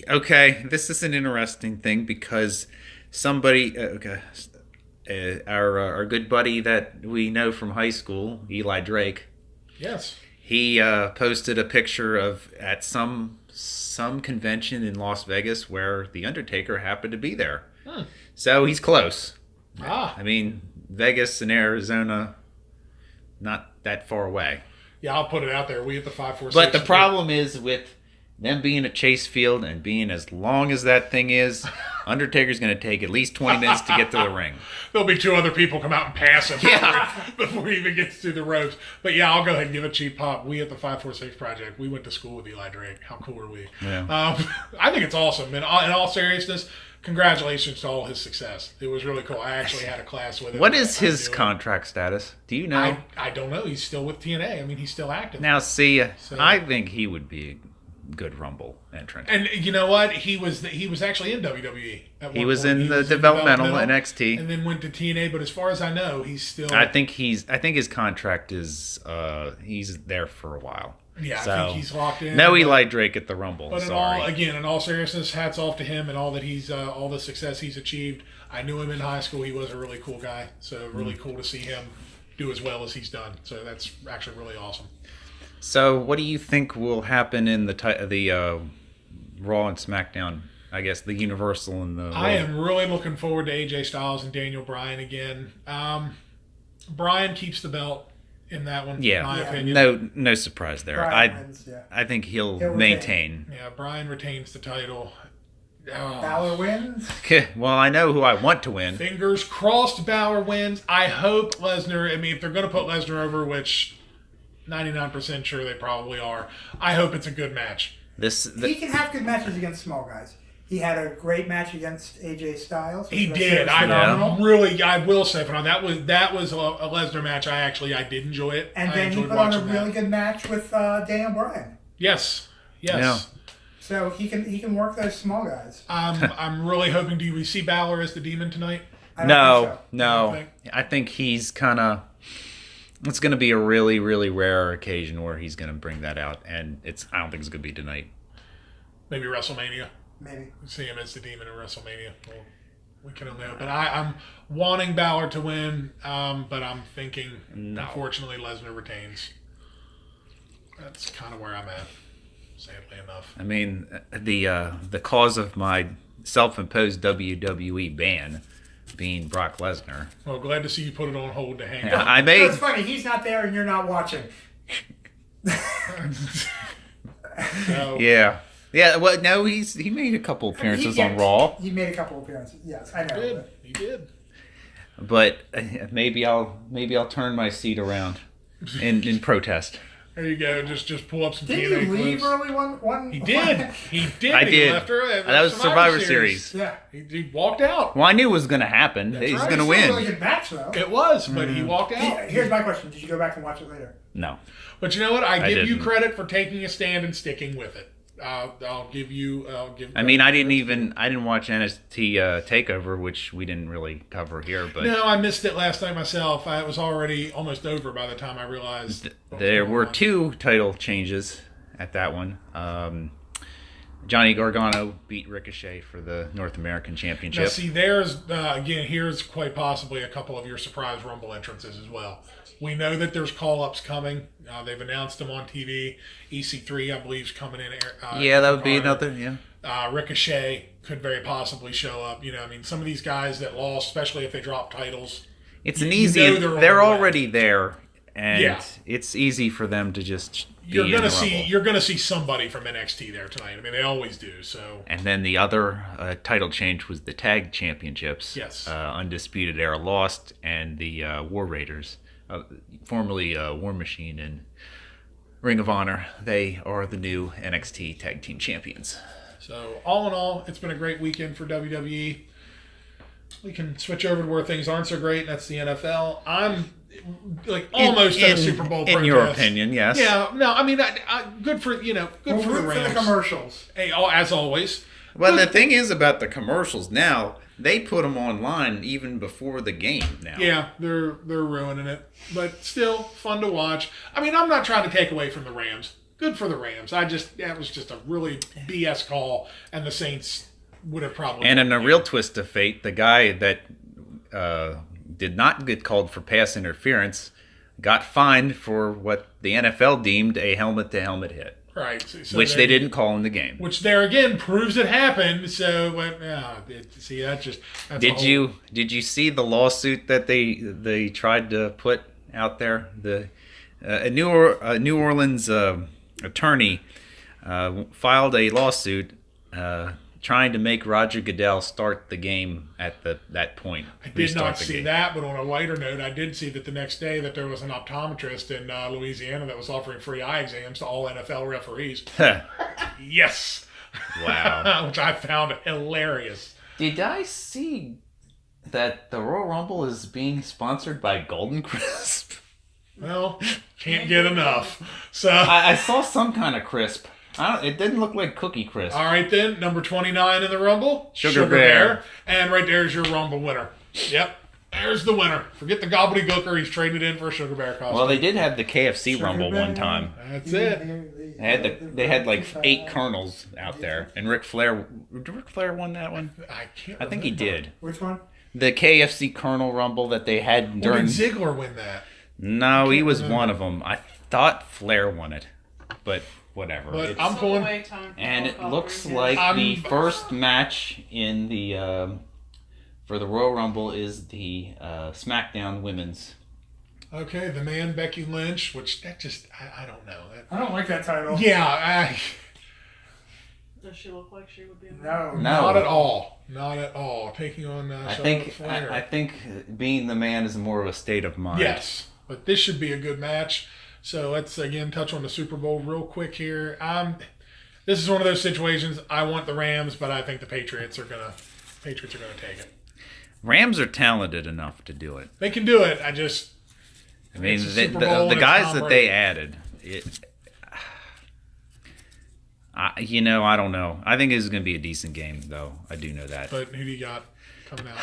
[SPEAKER 2] Okay, this is an interesting thing because somebody, our good buddy that we know from high school, Eli Drake.
[SPEAKER 1] Yes.
[SPEAKER 2] He posted a picture of at some convention in Las Vegas where The Undertaker happened to be there. So he's close. I mean, Vegas and Arizona, not that far away.
[SPEAKER 1] Yeah, I'll put it out there. We at the 546.
[SPEAKER 2] But the problem is with them being at Chase Field and being as long as that thing is, Undertaker's going to take at least 20 minutes to get to the ring.
[SPEAKER 1] There'll be two other people come out and pass him before he even gets through the ropes. But yeah, I'll go ahead and give a cheap pop. We at the 546 Project, we went to school with Eli Drake. How cool are we?
[SPEAKER 2] Yeah.
[SPEAKER 1] I think it's awesome. In all seriousness, congratulations to all his success. It was really cool. I actually had a class with him.
[SPEAKER 2] What is his contract status? Do you know?
[SPEAKER 1] I don't know. He's still with TNA. I mean, he's still active.
[SPEAKER 2] Now, see, I think he would be a good Rumble entrant.
[SPEAKER 1] And you know what? He was actually in WWE.
[SPEAKER 2] He was in the developmental NXT,
[SPEAKER 1] and then went to TNA. But as far as I know, he's still.
[SPEAKER 2] I think his contract is he's there for a while.
[SPEAKER 1] Yeah, so, I think he's locked in.
[SPEAKER 2] No Eli Drake at the Rumble.
[SPEAKER 1] But in all seriousness, hats off to him and all that he's all the success he's achieved. I knew him in high school. He was a really cool guy. So really cool to see him do as well as he's done. So that's actually really awesome.
[SPEAKER 2] So what do you think will happen in the Raw and SmackDown? I guess the Universal and the.
[SPEAKER 1] I am really looking forward to AJ Styles and Daniel Bryan again. Bryan keeps the belt in that one.
[SPEAKER 2] Yeah,
[SPEAKER 1] in my opinion.
[SPEAKER 2] No surprise there. I think he'll maintain.
[SPEAKER 1] Yeah, Bryan retains the title.
[SPEAKER 3] Balor wins.
[SPEAKER 2] Well, I know who I want to win.
[SPEAKER 1] Fingers crossed, Balor wins. I hope Lesnar. I mean, if they're going to put Lesnar over, which 99% sure they probably are, I hope it's a good match.
[SPEAKER 3] He can have good matches against small guys. He had a great match against AJ Styles.
[SPEAKER 1] He did. I will say, that was a Lesnar match. I did enjoy it.
[SPEAKER 3] And then he put on a really good match with Daniel Bryan.
[SPEAKER 1] Yes.
[SPEAKER 2] Yeah.
[SPEAKER 3] So he can work those small guys.
[SPEAKER 1] I'm really hoping. Do we see Balor as the Demon tonight?
[SPEAKER 3] I don't think so.
[SPEAKER 2] No.
[SPEAKER 1] think?
[SPEAKER 2] I think he's kind of. It's going to be a really, really rare occasion where he's going to bring that out, and I don't think it's going to be tonight.
[SPEAKER 1] Maybe WrestleMania.
[SPEAKER 3] Maybe.
[SPEAKER 1] See him as the Demon in WrestleMania. Well, we can only hope. But I'm wanting Balor to win, but I'm thinking, unfortunately, Lesnar retains. That's kind of where I'm at, sadly enough.
[SPEAKER 2] I mean, the cause of my self-imposed WWE ban being Brock Lesnar.
[SPEAKER 1] Well, glad to see you put it on hold to hang
[SPEAKER 2] Yeah,
[SPEAKER 1] out.
[SPEAKER 2] I made.
[SPEAKER 3] It's funny. He's not there, and you're not watching.
[SPEAKER 1] So,
[SPEAKER 2] Yeah. Yeah, well, no, he made a couple appearances on Raw,
[SPEAKER 3] He made a couple appearances. Yes, I know.
[SPEAKER 1] He did.
[SPEAKER 2] but maybe I'll turn my seat around in protest.
[SPEAKER 1] There you go. Just pull up some
[SPEAKER 3] Did
[SPEAKER 1] TNA
[SPEAKER 3] you leave
[SPEAKER 1] clips.
[SPEAKER 3] early one?
[SPEAKER 1] He did. He did.
[SPEAKER 2] I
[SPEAKER 1] He
[SPEAKER 2] did.
[SPEAKER 1] left her.
[SPEAKER 2] That was Survivor Series.
[SPEAKER 3] Yeah.
[SPEAKER 1] He walked out.
[SPEAKER 2] Well, I knew it was going to happen.
[SPEAKER 1] That's
[SPEAKER 2] He's
[SPEAKER 1] right.
[SPEAKER 2] going to
[SPEAKER 3] It's still a
[SPEAKER 2] win.
[SPEAKER 3] really good match, though.
[SPEAKER 1] It was, but he walked out.
[SPEAKER 3] Here's my question: did you go back and watch it later?
[SPEAKER 2] No.
[SPEAKER 1] But you know what? I give you
[SPEAKER 2] didn't.
[SPEAKER 1] credit for taking a stand and sticking with it. I'll give you.
[SPEAKER 2] I mean, I didn't watch NXT Takeover, which we didn't really cover here, but
[SPEAKER 1] No, I missed it last night myself. It was already almost over by the time I realized. what was
[SPEAKER 2] there
[SPEAKER 1] going
[SPEAKER 2] were
[SPEAKER 1] on.
[SPEAKER 2] 2 title changes at that one. Johnny Gargano beat Ricochet for the North American
[SPEAKER 1] Now,
[SPEAKER 2] Championship.
[SPEAKER 1] see, there's again. Here's quite possibly a couple of your surprise Rumble entrances as well. We know that there's call-ups coming. They've announced them on TV. EC3, I believe, is coming in.
[SPEAKER 2] Yeah, that would be
[SPEAKER 1] Carter.
[SPEAKER 2] another. Yeah.
[SPEAKER 1] Ricochet could very possibly show up. You know, I mean, some of these guys that lost, especially if they drop titles.
[SPEAKER 2] It's an
[SPEAKER 1] You
[SPEAKER 2] easy.
[SPEAKER 1] know they're on the way.
[SPEAKER 2] already there, and
[SPEAKER 1] Yeah.
[SPEAKER 2] it's easy for them to just be
[SPEAKER 1] You're
[SPEAKER 2] in
[SPEAKER 1] gonna
[SPEAKER 2] the
[SPEAKER 1] see.
[SPEAKER 2] Rumble.
[SPEAKER 1] You're gonna see somebody from NXT there tonight. I mean, they always do. So
[SPEAKER 2] And then the other title change was the tag championships.
[SPEAKER 1] Yes.
[SPEAKER 2] Undisputed Era lost, and the War Raiders, formerly War Machine and Ring of Honor, they are the new NXT tag team champions.
[SPEAKER 1] So, all in all, it's been a great weekend for WWE. We can switch over to where things aren't so great, and that's the NFL. I'm like almost at a Super Bowl
[SPEAKER 2] in
[SPEAKER 1] protest.
[SPEAKER 2] your opinion, yes.
[SPEAKER 1] Yeah, no, I mean, good for good
[SPEAKER 3] We'll
[SPEAKER 1] for the
[SPEAKER 3] root
[SPEAKER 1] Rams.
[SPEAKER 3] for the commercials.
[SPEAKER 1] Hey, as always.
[SPEAKER 2] Well, the thing is about the commercials now, they put them online even before the game now.
[SPEAKER 1] Yeah, they're ruining it, but still fun to watch. I mean, I'm not trying to take away from the Rams. Good for the Rams. That was just a really BS call, and the Saints would have probably.
[SPEAKER 2] And in a real twist of fate, the guy that did not get called for pass interference got fined for what the NFL deemed a helmet-to-helmet hit,
[SPEAKER 1] right, so
[SPEAKER 2] which
[SPEAKER 1] there
[SPEAKER 2] they
[SPEAKER 1] you-
[SPEAKER 2] didn't call in the game.
[SPEAKER 1] Which there again proves it happened. So, see, that's a
[SPEAKER 2] Did
[SPEAKER 1] whole-
[SPEAKER 2] you see the lawsuit that they tried to put out there? The a New Orleans attorney filed a lawsuit trying to make Roger Goodell start the game at that point.
[SPEAKER 1] I did
[SPEAKER 2] restart
[SPEAKER 1] not
[SPEAKER 2] the
[SPEAKER 1] see
[SPEAKER 2] game.
[SPEAKER 1] that, but on a lighter note, I did see that the next day that there was an optometrist in Louisiana that was offering free eye exams to all NFL referees. Yes,
[SPEAKER 2] Wow.
[SPEAKER 1] which I found hilarious.
[SPEAKER 2] Did I see that the Royal Rumble is being sponsored by Golden Crisp?
[SPEAKER 1] Well, can't get enough. So,
[SPEAKER 2] I saw some kind of crisp. It didn't look like Cookie Crisp.
[SPEAKER 1] all right then, number 29 in the Rumble,
[SPEAKER 2] Sugar Bear.
[SPEAKER 1] and right there's your Rumble winner. Yep, there's the winner. Forget the gobbledygooker; he's trading it in for a Sugar Bear costume.
[SPEAKER 2] Well, they did have the KFC Rumble
[SPEAKER 3] Bear.
[SPEAKER 2] one time.
[SPEAKER 1] That's it.
[SPEAKER 2] They had like 8 colonels out there, and Ric Flair. Did Ric Flair won that one?
[SPEAKER 1] I can't.
[SPEAKER 2] I think he
[SPEAKER 1] remember.
[SPEAKER 2] did.
[SPEAKER 3] Which one?
[SPEAKER 2] The KFC Colonel Rumble that they had
[SPEAKER 1] Or
[SPEAKER 2] during.
[SPEAKER 1] did Ziggler win that?
[SPEAKER 2] No, he was
[SPEAKER 1] remember.
[SPEAKER 2] one of them. I thought Flair won it, but whatever.
[SPEAKER 1] But
[SPEAKER 2] It's-
[SPEAKER 1] I'm pulling.
[SPEAKER 4] Away time for
[SPEAKER 2] and it
[SPEAKER 4] all
[SPEAKER 2] looks
[SPEAKER 4] covers,
[SPEAKER 2] like
[SPEAKER 1] I'm-
[SPEAKER 2] the first match in the for the Royal Rumble is the SmackDown Women's.
[SPEAKER 1] Okay, the man Becky Lynch, which that just I don't know.
[SPEAKER 3] I don't like that title.
[SPEAKER 1] Yeah,
[SPEAKER 4] Does she look like she would be in
[SPEAKER 3] No.
[SPEAKER 2] No.
[SPEAKER 1] not at all. Not at all. Taking on
[SPEAKER 2] I
[SPEAKER 1] Charlotte
[SPEAKER 2] think
[SPEAKER 1] Flair.
[SPEAKER 2] I think being the man is more of a state of mind.
[SPEAKER 1] Yes, but this should be a good match. So let's again touch on the Super Bowl real quick here. This is one of those situations. I want the Rams, but I think the Patriots are gonna take it.
[SPEAKER 2] Rams are talented enough to do it.
[SPEAKER 1] They can do it.
[SPEAKER 2] I mean,
[SPEAKER 1] It's a
[SPEAKER 2] the
[SPEAKER 1] Super Bowl and it's
[SPEAKER 2] guys
[SPEAKER 1] Tom
[SPEAKER 2] that
[SPEAKER 1] Brady.
[SPEAKER 2] they added. I don't know. I think it's going to be a decent game, though. I do know that.
[SPEAKER 1] But who do you got coming out?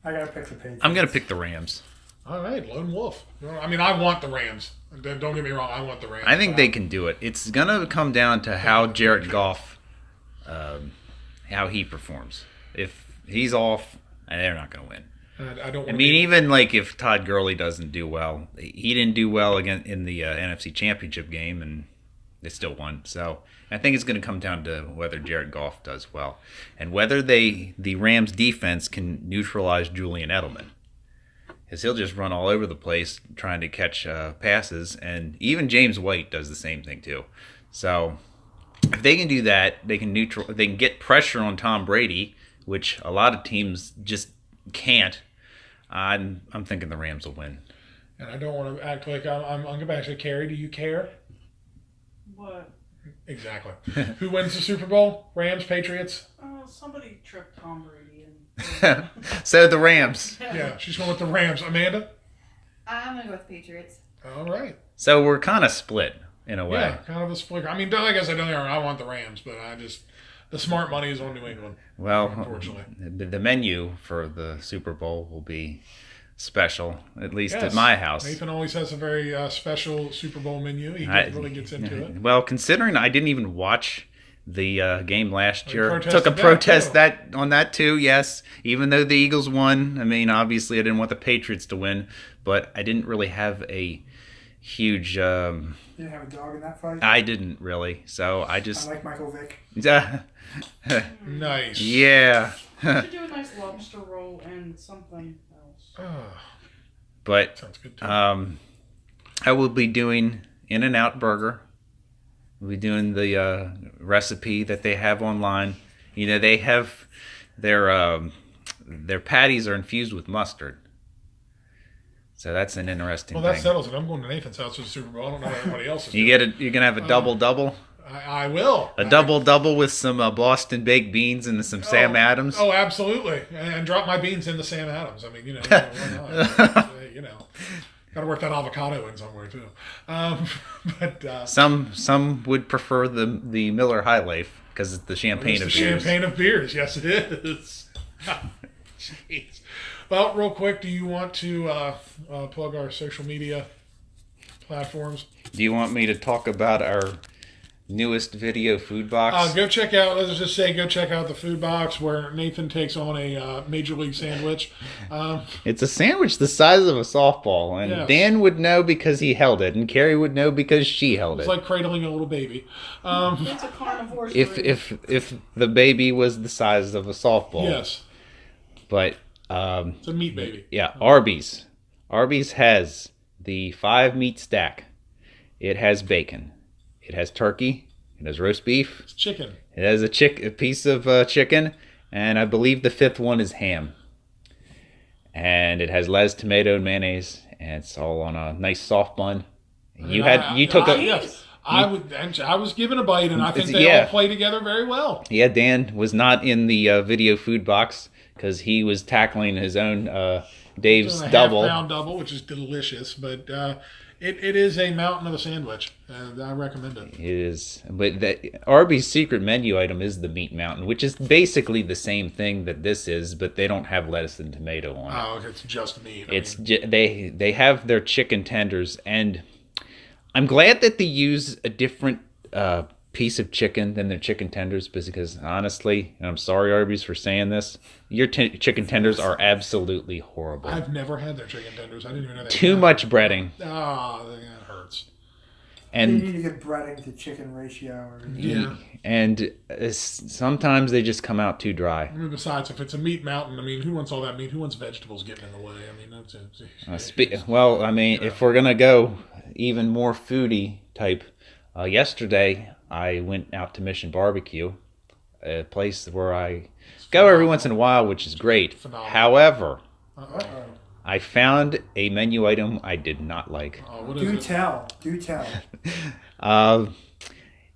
[SPEAKER 3] I gotta pick the Patriots.
[SPEAKER 2] I'm going to pick the Rams.
[SPEAKER 1] All right, Lone Wolf. I mean, I want the Rams. Don't get me wrong, I want the Rams.
[SPEAKER 2] I think they can do it. It's going to come down to how Jared Goff, how he performs. If he's off, they're not going to win.
[SPEAKER 1] I don't.
[SPEAKER 2] I mean, even like if Todd Gurley doesn't do well, he didn't do well again in the NFC Championship game, and they still won. So I think it's going to come down to whether Jared Goff does well, and whether the Rams defense can neutralize Julian Edelman, because he'll just run all over the place trying to catch passes, and even James White does the same thing too. So if they can do that, they can get pressure on Tom Brady, which a lot of teams just can't. I'm thinking the Rams will win.
[SPEAKER 1] And I don't want to act like I'm going back to Carrie. Do you care?
[SPEAKER 4] What?
[SPEAKER 1] Exactly. Who wins the Super Bowl? Rams, Patriots?
[SPEAKER 4] Somebody tripped Tom Brady. And
[SPEAKER 2] So the Rams.
[SPEAKER 1] Yeah, she's going with the Rams. Amanda?
[SPEAKER 5] I'm going to go with the Patriots.
[SPEAKER 1] All right.
[SPEAKER 2] So we're kind of split in a way.
[SPEAKER 1] Yeah, kind of a split. I mean, like I said earlier, I want the Rams, but the smart money is on New England.
[SPEAKER 2] Well,
[SPEAKER 1] unfortunately.
[SPEAKER 2] The menu for the Super Bowl will be special, at least
[SPEAKER 1] Yes.
[SPEAKER 2] at my house.
[SPEAKER 1] Nathan always has a very special Super Bowl menu. He really gets into it.
[SPEAKER 2] Well, considering I didn't even watch the game last year,
[SPEAKER 1] protested
[SPEAKER 2] took a
[SPEAKER 1] that,
[SPEAKER 2] protest
[SPEAKER 1] too.
[SPEAKER 2] on that too. Yes, even though the Eagles won, I mean, obviously I didn't want the Patriots to win, but I didn't really have a huge.
[SPEAKER 3] You didn't have a dog in that fight?
[SPEAKER 2] I didn't really, so I just.
[SPEAKER 3] I like Michael Vick.
[SPEAKER 1] Nice.
[SPEAKER 2] Yeah.
[SPEAKER 4] you should do a nice lobster roll and something else.
[SPEAKER 1] Oh,
[SPEAKER 2] But
[SPEAKER 1] sounds good too.
[SPEAKER 2] I will be doing In-N-Out Burger. We'll be doing the recipe that they have online. You know, they have their patties are infused with mustard. So that's an interesting
[SPEAKER 1] Well, that
[SPEAKER 2] thing.
[SPEAKER 1] settles it. I'm going to Nathan's house for the Super Bowl. I don't know what everybody else is
[SPEAKER 2] You're
[SPEAKER 1] doing.
[SPEAKER 2] gonna have a double.
[SPEAKER 1] I will.
[SPEAKER 2] A double with some Boston baked beans and some Sam Adams.
[SPEAKER 1] Oh, absolutely. And drop my beans into Sam Adams. I mean, why not? Got to work that avocado in somewhere too. But
[SPEAKER 2] Some would prefer the Miller High Life because it's the champagne
[SPEAKER 1] it's
[SPEAKER 2] of
[SPEAKER 1] the
[SPEAKER 2] beers.
[SPEAKER 1] champagne of beers. Yes, it is. Jeez. Well, real quick, do you want to plug our social media platforms?
[SPEAKER 2] Do you want me to talk about our newest video food box?
[SPEAKER 1] Go check out, let's just say, go check out the food box where Nathan takes on a Major League sandwich.
[SPEAKER 2] It's a sandwich the size of a softball, and
[SPEAKER 1] Yes.
[SPEAKER 2] Dan would know because he held it, and Carrie would know because she held
[SPEAKER 1] It's
[SPEAKER 2] it.
[SPEAKER 1] like cradling a little baby.
[SPEAKER 4] It's a carnivore's
[SPEAKER 2] If
[SPEAKER 4] dream.
[SPEAKER 2] if the baby was the size of a softball,
[SPEAKER 1] Yes,
[SPEAKER 2] but
[SPEAKER 1] it's a meat baby.
[SPEAKER 2] yeah, Arby's has the 5 meat stack. It has bacon. It has turkey. It has roast beef.
[SPEAKER 1] It's chicken.
[SPEAKER 2] It has a piece of chicken, and I believe the 5th one is ham. And it has lettuce, tomato, and mayonnaise, and it's all on a nice soft bun. You took a
[SPEAKER 1] Yes. I was given a bite, and I think they
[SPEAKER 2] Yeah.
[SPEAKER 1] all play together very well.
[SPEAKER 2] yeah. Dan was not in the video food box because he was tackling his own Dave's
[SPEAKER 1] It's a
[SPEAKER 2] double.
[SPEAKER 1] half-pound double, which is delicious, but it is a mountain of a sandwich, and I recommend it.
[SPEAKER 2] It is, but Arby's secret menu item is the meat mountain, which is basically the same thing that this is, but they don't have lettuce and tomato on it.
[SPEAKER 1] Oh, it's just meat.
[SPEAKER 2] They have their chicken tenders, and I'm glad that they use a different piece of chicken than their chicken tenders, because honestly, and I'm sorry Arby's for saying this, your chicken tenders are absolutely horrible.
[SPEAKER 1] I've never had their chicken tenders. I didn't even know that.
[SPEAKER 2] Too much breading,
[SPEAKER 1] Oh, that hurts.
[SPEAKER 3] You
[SPEAKER 2] and
[SPEAKER 3] need to get breading to chicken ratio. Or
[SPEAKER 1] Yeah.
[SPEAKER 2] and sometimes they just come out too dry.
[SPEAKER 1] I mean, besides, if it's a meat mountain, I mean, who wants all that meat? Who wants vegetables getting in the way? I mean, that's
[SPEAKER 2] Well, I mean, if we're gonna go even more foodie type, yesterday I went out to Mission Barbecue, a place where I go every once in a while, which is great.
[SPEAKER 1] Phenomenal.
[SPEAKER 2] However,
[SPEAKER 3] Uh-oh.
[SPEAKER 2] I found a menu item I did not like.
[SPEAKER 1] what is
[SPEAKER 3] Do
[SPEAKER 1] it?
[SPEAKER 3] tell. Do tell.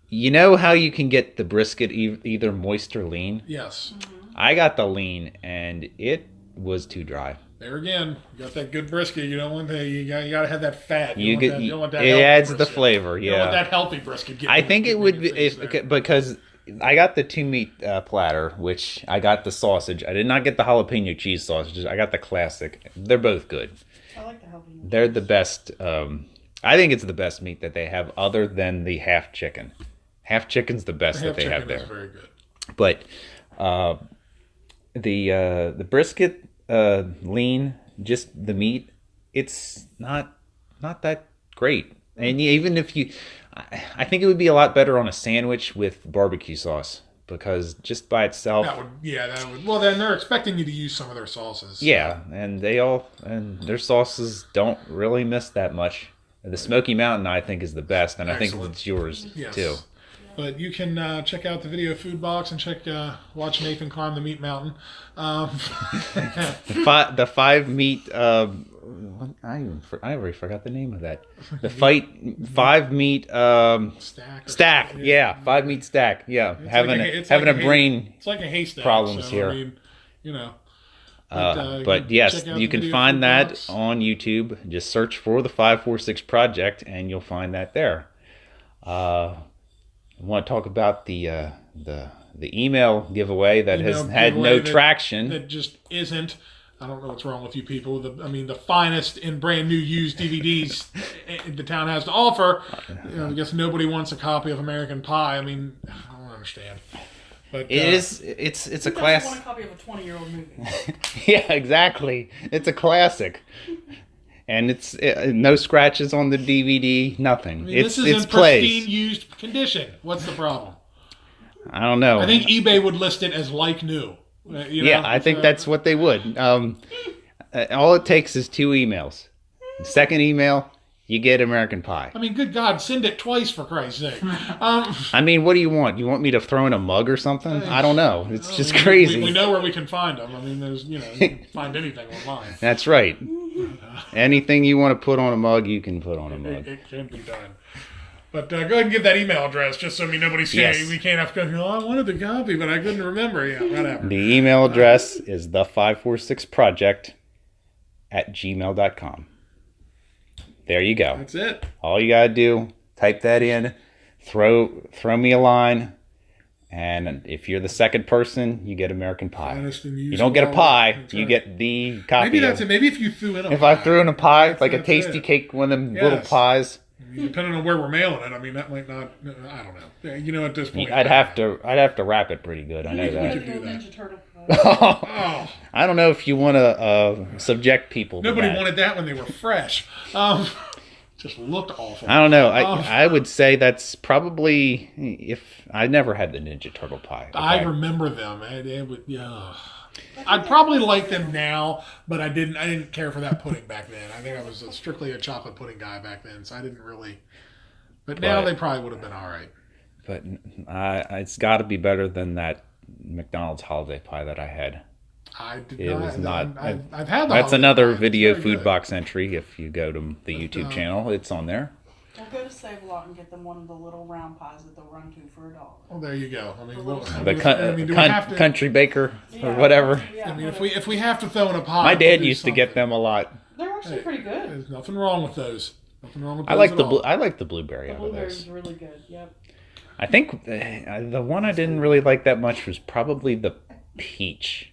[SPEAKER 2] You know how you can get the brisket either moist or lean?
[SPEAKER 1] Yes.
[SPEAKER 2] I got the lean, and it was too dry.
[SPEAKER 1] There again, you got that good brisket. You don't want that. You got to have that fat.
[SPEAKER 2] It
[SPEAKER 1] don't want that
[SPEAKER 2] adds
[SPEAKER 1] healthy
[SPEAKER 2] the
[SPEAKER 1] brisket.
[SPEAKER 2] flavor.
[SPEAKER 1] You don't want
[SPEAKER 2] Yeah,
[SPEAKER 1] that healthy brisket.
[SPEAKER 2] I think it would be
[SPEAKER 1] there.
[SPEAKER 2] because I got the 2-meat platter, which I got the sausage. I did not get the jalapeno cheese sausages. I got the classic. They're both good.
[SPEAKER 4] I like the jalapeno.
[SPEAKER 2] They're the best. I think it's the best meat that they have, other than the half chicken. Half chicken's the best that they have there.
[SPEAKER 1] Is very good.
[SPEAKER 2] But the brisket, lean, just the meat, it's not that great. And even if you, I think it would be a lot better on a sandwich with barbecue sauce, because just by itself,
[SPEAKER 1] That would. Well, then they're expecting you to use some of their sauces.
[SPEAKER 2] yeah, and their sauces don't really miss that much. The Smoky Mountain, I think, is the best, and
[SPEAKER 1] Excellent.
[SPEAKER 2] I think it's yours
[SPEAKER 1] Yes.
[SPEAKER 2] too.
[SPEAKER 1] But you can check out the video Food Box and watch Nathan climb the meat mountain.
[SPEAKER 2] The 5-meat. I already forgot the name of that. The 5-meat stack. Yeah, 5-meat stack. Yeah, having a brain.
[SPEAKER 1] It's like a haystack.
[SPEAKER 2] problems
[SPEAKER 1] so,
[SPEAKER 2] here.
[SPEAKER 1] I mean, you know.
[SPEAKER 2] But yes,
[SPEAKER 1] check out
[SPEAKER 2] you
[SPEAKER 1] the
[SPEAKER 2] can
[SPEAKER 1] video
[SPEAKER 2] find
[SPEAKER 1] Food
[SPEAKER 2] that
[SPEAKER 1] Box.
[SPEAKER 2] on YouTube. Just search for the 546 Project, and you'll find that there. I want to talk about the email giveaway that has had no traction.
[SPEAKER 1] That just isn't. I don't know what's wrong with you people. The finest in brand new used DVDs the town has to offer. I guess nobody wants a copy of American Pie. I mean, I don't understand. But
[SPEAKER 2] It's a
[SPEAKER 4] Who doesn't
[SPEAKER 2] class.
[SPEAKER 4] want a copy of a 20-year-old movie?
[SPEAKER 2] Yeah, exactly. It's a classic, and it's no scratches on the DVD. Nothing.
[SPEAKER 1] I mean,
[SPEAKER 2] it's
[SPEAKER 1] this is in
[SPEAKER 2] plays.
[SPEAKER 1] pristine used condition. What's the problem?
[SPEAKER 2] I don't know.
[SPEAKER 1] I think eBay would list it as like new.
[SPEAKER 2] Yeah, I think that's what they would. All it takes is 2 emails. Second email, you get American Pie.
[SPEAKER 1] I mean, good God, send it twice for Christ's sake.
[SPEAKER 2] I mean, what do you want? You want me to throw in a mug or something? I don't know. It's just crazy.
[SPEAKER 1] We know where we can find them. I mean, there's you can find anything online.
[SPEAKER 2] That's right. Anything you want to put on a mug, you can put on a mug.
[SPEAKER 1] It can be done. But go ahead and give that email address just so nobody's saying
[SPEAKER 2] Yes.
[SPEAKER 1] we can't have to go, I wanted the copy, but I couldn't remember. Yeah, whatever.
[SPEAKER 2] The email address is the546project@gmail.com. There you go.
[SPEAKER 1] That's it.
[SPEAKER 2] All you gotta do, type that in, throw me a line, and if you're the second person, you get American Pie.
[SPEAKER 1] Finest in
[SPEAKER 2] You
[SPEAKER 1] used
[SPEAKER 2] don't get a
[SPEAKER 1] quality.
[SPEAKER 2] pie,
[SPEAKER 1] That's
[SPEAKER 2] you
[SPEAKER 1] right.
[SPEAKER 2] get the copy.
[SPEAKER 1] Maybe that's
[SPEAKER 2] of-
[SPEAKER 1] it. Maybe if you threw in a
[SPEAKER 2] If
[SPEAKER 1] pie.
[SPEAKER 2] I threw in a pie, like a
[SPEAKER 1] That's
[SPEAKER 2] tasty
[SPEAKER 1] it.
[SPEAKER 2] cake, one of them
[SPEAKER 1] Yes.
[SPEAKER 2] little pies,
[SPEAKER 1] I mean, depending on where we're mailing it, I mean, that might not, I don't know. You know, at this point.
[SPEAKER 2] I'd have to wrap it pretty good. I know
[SPEAKER 1] could
[SPEAKER 2] that.
[SPEAKER 1] do
[SPEAKER 4] The old
[SPEAKER 1] that.
[SPEAKER 4] Ninja Turtle pie.
[SPEAKER 1] Oh,
[SPEAKER 2] I don't know if you want to subject people to
[SPEAKER 1] nobody
[SPEAKER 2] that.
[SPEAKER 1] wanted that when they were fresh. Just looked awful.
[SPEAKER 2] I don't know.
[SPEAKER 1] Oh.
[SPEAKER 2] I would say that's probably, if I never had the Ninja Turtle pie.
[SPEAKER 1] I remember them. It would, yeah. I'd probably like them now, but I didn't care for that pudding back then. I think I was strictly a chocolate pudding guy back then, so I didn't really. But now
[SPEAKER 2] But-
[SPEAKER 1] they probably would have been all right.
[SPEAKER 2] But it's got to be better than that McDonald's holiday pie that I had.
[SPEAKER 1] I did
[SPEAKER 2] It
[SPEAKER 1] not.
[SPEAKER 2] was not.
[SPEAKER 1] I've had the
[SPEAKER 2] That's
[SPEAKER 1] holiday
[SPEAKER 2] another
[SPEAKER 1] pie.
[SPEAKER 2] video
[SPEAKER 1] It's very
[SPEAKER 2] food
[SPEAKER 1] good.
[SPEAKER 2] box entry. If you go to the YouTube channel, it's on there.
[SPEAKER 4] We'll go to Save-A-Lot and get them one of the little round pies that they'll run to for $1.
[SPEAKER 1] Well, there you go. I mean,
[SPEAKER 2] The
[SPEAKER 1] do we have to?
[SPEAKER 2] country baker
[SPEAKER 4] Yeah.
[SPEAKER 2] or whatever.
[SPEAKER 4] Yeah,
[SPEAKER 1] I mean, if we have to throw in a pie,
[SPEAKER 2] My dad
[SPEAKER 1] we'll do
[SPEAKER 2] used to get
[SPEAKER 1] something.
[SPEAKER 2] them a lot.
[SPEAKER 4] they're actually pretty good.
[SPEAKER 1] There's nothing wrong with those. Nothing wrong with those.
[SPEAKER 2] I like
[SPEAKER 1] at
[SPEAKER 2] the
[SPEAKER 1] all.
[SPEAKER 2] I like the blueberry
[SPEAKER 4] The
[SPEAKER 2] out of
[SPEAKER 4] blueberries
[SPEAKER 2] those.
[SPEAKER 4] are really good. Yep.
[SPEAKER 2] I think the one I didn't really like that much was probably the peach.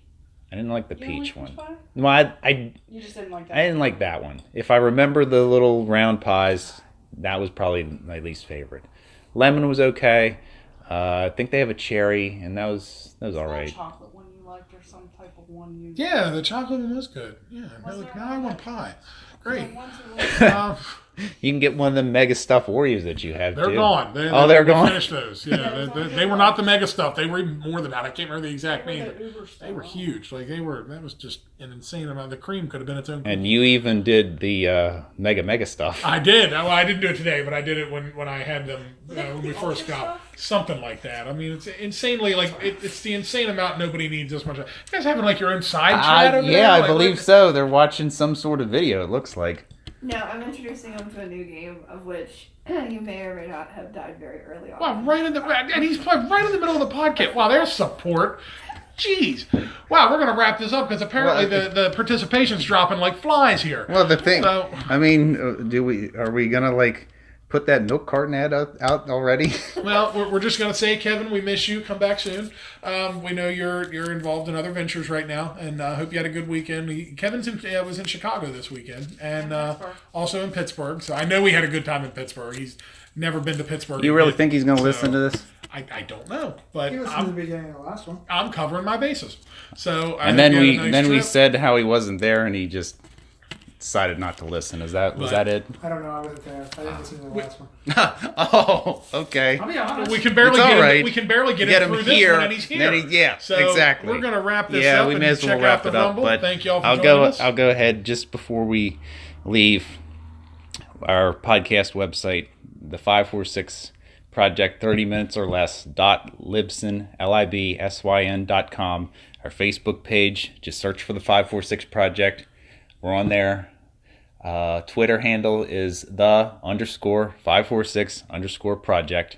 [SPEAKER 2] I didn't like the
[SPEAKER 4] You don't
[SPEAKER 2] peach
[SPEAKER 4] like
[SPEAKER 2] one.
[SPEAKER 4] peach pie?
[SPEAKER 2] No, I
[SPEAKER 4] You just didn't like that.
[SPEAKER 2] I didn't like that one. If I remember the little round pies, that was probably my least favorite. Lemon was okay. I think they have a cherry, and that was all
[SPEAKER 4] That
[SPEAKER 2] right.
[SPEAKER 4] chocolate one you liked, or some type of one you.
[SPEAKER 1] Yeah, the chocolate one was good. Yeah,
[SPEAKER 4] Was
[SPEAKER 1] like,
[SPEAKER 4] there
[SPEAKER 1] now I
[SPEAKER 4] one
[SPEAKER 1] want
[SPEAKER 4] that-
[SPEAKER 1] pie.
[SPEAKER 4] The
[SPEAKER 1] Great.
[SPEAKER 4] ones that were-
[SPEAKER 1] Um,
[SPEAKER 2] You can get one of the mega stuffed Oreos that you have.
[SPEAKER 1] they're
[SPEAKER 2] too.
[SPEAKER 1] gone.
[SPEAKER 2] They're
[SPEAKER 1] they
[SPEAKER 2] gone.
[SPEAKER 1] finished those. Yeah, they were not the mega stuff. They were even more than that. I can't remember the exact
[SPEAKER 4] They
[SPEAKER 1] name.
[SPEAKER 4] were
[SPEAKER 1] But
[SPEAKER 4] the Uber
[SPEAKER 1] they were
[SPEAKER 4] style.
[SPEAKER 1] huge. Like that was just an insane amount. The cream could have been its own.
[SPEAKER 2] And you even did the mega stuff.
[SPEAKER 1] I did. Well, I didn't do it today, but I did it when I had them when we
[SPEAKER 4] the
[SPEAKER 1] first
[SPEAKER 4] ultra
[SPEAKER 1] got
[SPEAKER 4] stuff?
[SPEAKER 1] something like that. I mean, it's insanely it's the insane amount. Nobody needs this much. You guys having like your own side chat over there?
[SPEAKER 2] Yeah, I
[SPEAKER 1] Like,
[SPEAKER 2] believe so. They're watching some sort of video. It looks like.
[SPEAKER 5] No, I'm introducing him to a new game of which you may or may not have died very early on.
[SPEAKER 1] Wow, and he's playing right in the middle of the podcast. Wow, there's support. Jeez. Wow, we're going to wrap this up because apparently the participation's dropping like flies here.
[SPEAKER 2] Well, the thing,
[SPEAKER 1] So-
[SPEAKER 2] I mean, are we gonna like put that milk carton ad out already?
[SPEAKER 1] Well, we're just going to say, Kevin, we miss you. Come back soon. We know you're involved in other ventures right now, and hope you had a good weekend. Kevin's was in Chicago this weekend, and also in Pittsburgh. So I know we had a good time in Pittsburgh. He's never been to Pittsburgh.
[SPEAKER 2] You really think he's gonna listen to this?
[SPEAKER 1] I don't know, but
[SPEAKER 3] He listened to the beginning of the last one.
[SPEAKER 1] I'm covering my bases. So
[SPEAKER 2] And then we said how he wasn't there, and he just decided not to listen. Was that it?
[SPEAKER 3] I don't know. I wasn't there. I didn't listen to the last one.
[SPEAKER 2] Oh, okay.
[SPEAKER 3] I'll be honest.
[SPEAKER 1] we can barely
[SPEAKER 2] It's all
[SPEAKER 1] get
[SPEAKER 2] right.
[SPEAKER 1] him. We can barely get
[SPEAKER 2] Get
[SPEAKER 1] him
[SPEAKER 2] him
[SPEAKER 1] through this
[SPEAKER 2] here,
[SPEAKER 1] one, and he's here.
[SPEAKER 2] yeah,
[SPEAKER 1] so
[SPEAKER 2] exactly.
[SPEAKER 1] We're gonna wrap this
[SPEAKER 2] Yeah,
[SPEAKER 1] up.
[SPEAKER 2] we
[SPEAKER 1] and
[SPEAKER 2] may as well
[SPEAKER 1] check
[SPEAKER 2] wrap
[SPEAKER 1] out the
[SPEAKER 2] it up.
[SPEAKER 1] Rumble.
[SPEAKER 2] But
[SPEAKER 1] Thank y'all for
[SPEAKER 2] I'll
[SPEAKER 1] joining us.
[SPEAKER 2] I'll go ahead just before we leave. Our podcast website, the 546 Project 30 minutes or less .libsyn libsyn.com. Our Facebook page, just search for the 546 Project. We're on there. Twitter handle is _546_project.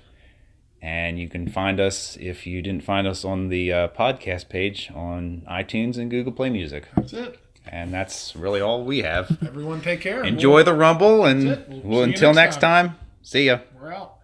[SPEAKER 2] And you can find us, if you didn't find us on the podcast page, on iTunes and Google Play Music.
[SPEAKER 1] That's it.
[SPEAKER 2] And that's really all we have.
[SPEAKER 1] Everyone take care.
[SPEAKER 2] Enjoy the Rumble, and
[SPEAKER 1] That's it. We'll see you
[SPEAKER 2] until
[SPEAKER 1] next
[SPEAKER 2] next time, see ya.
[SPEAKER 1] We're out.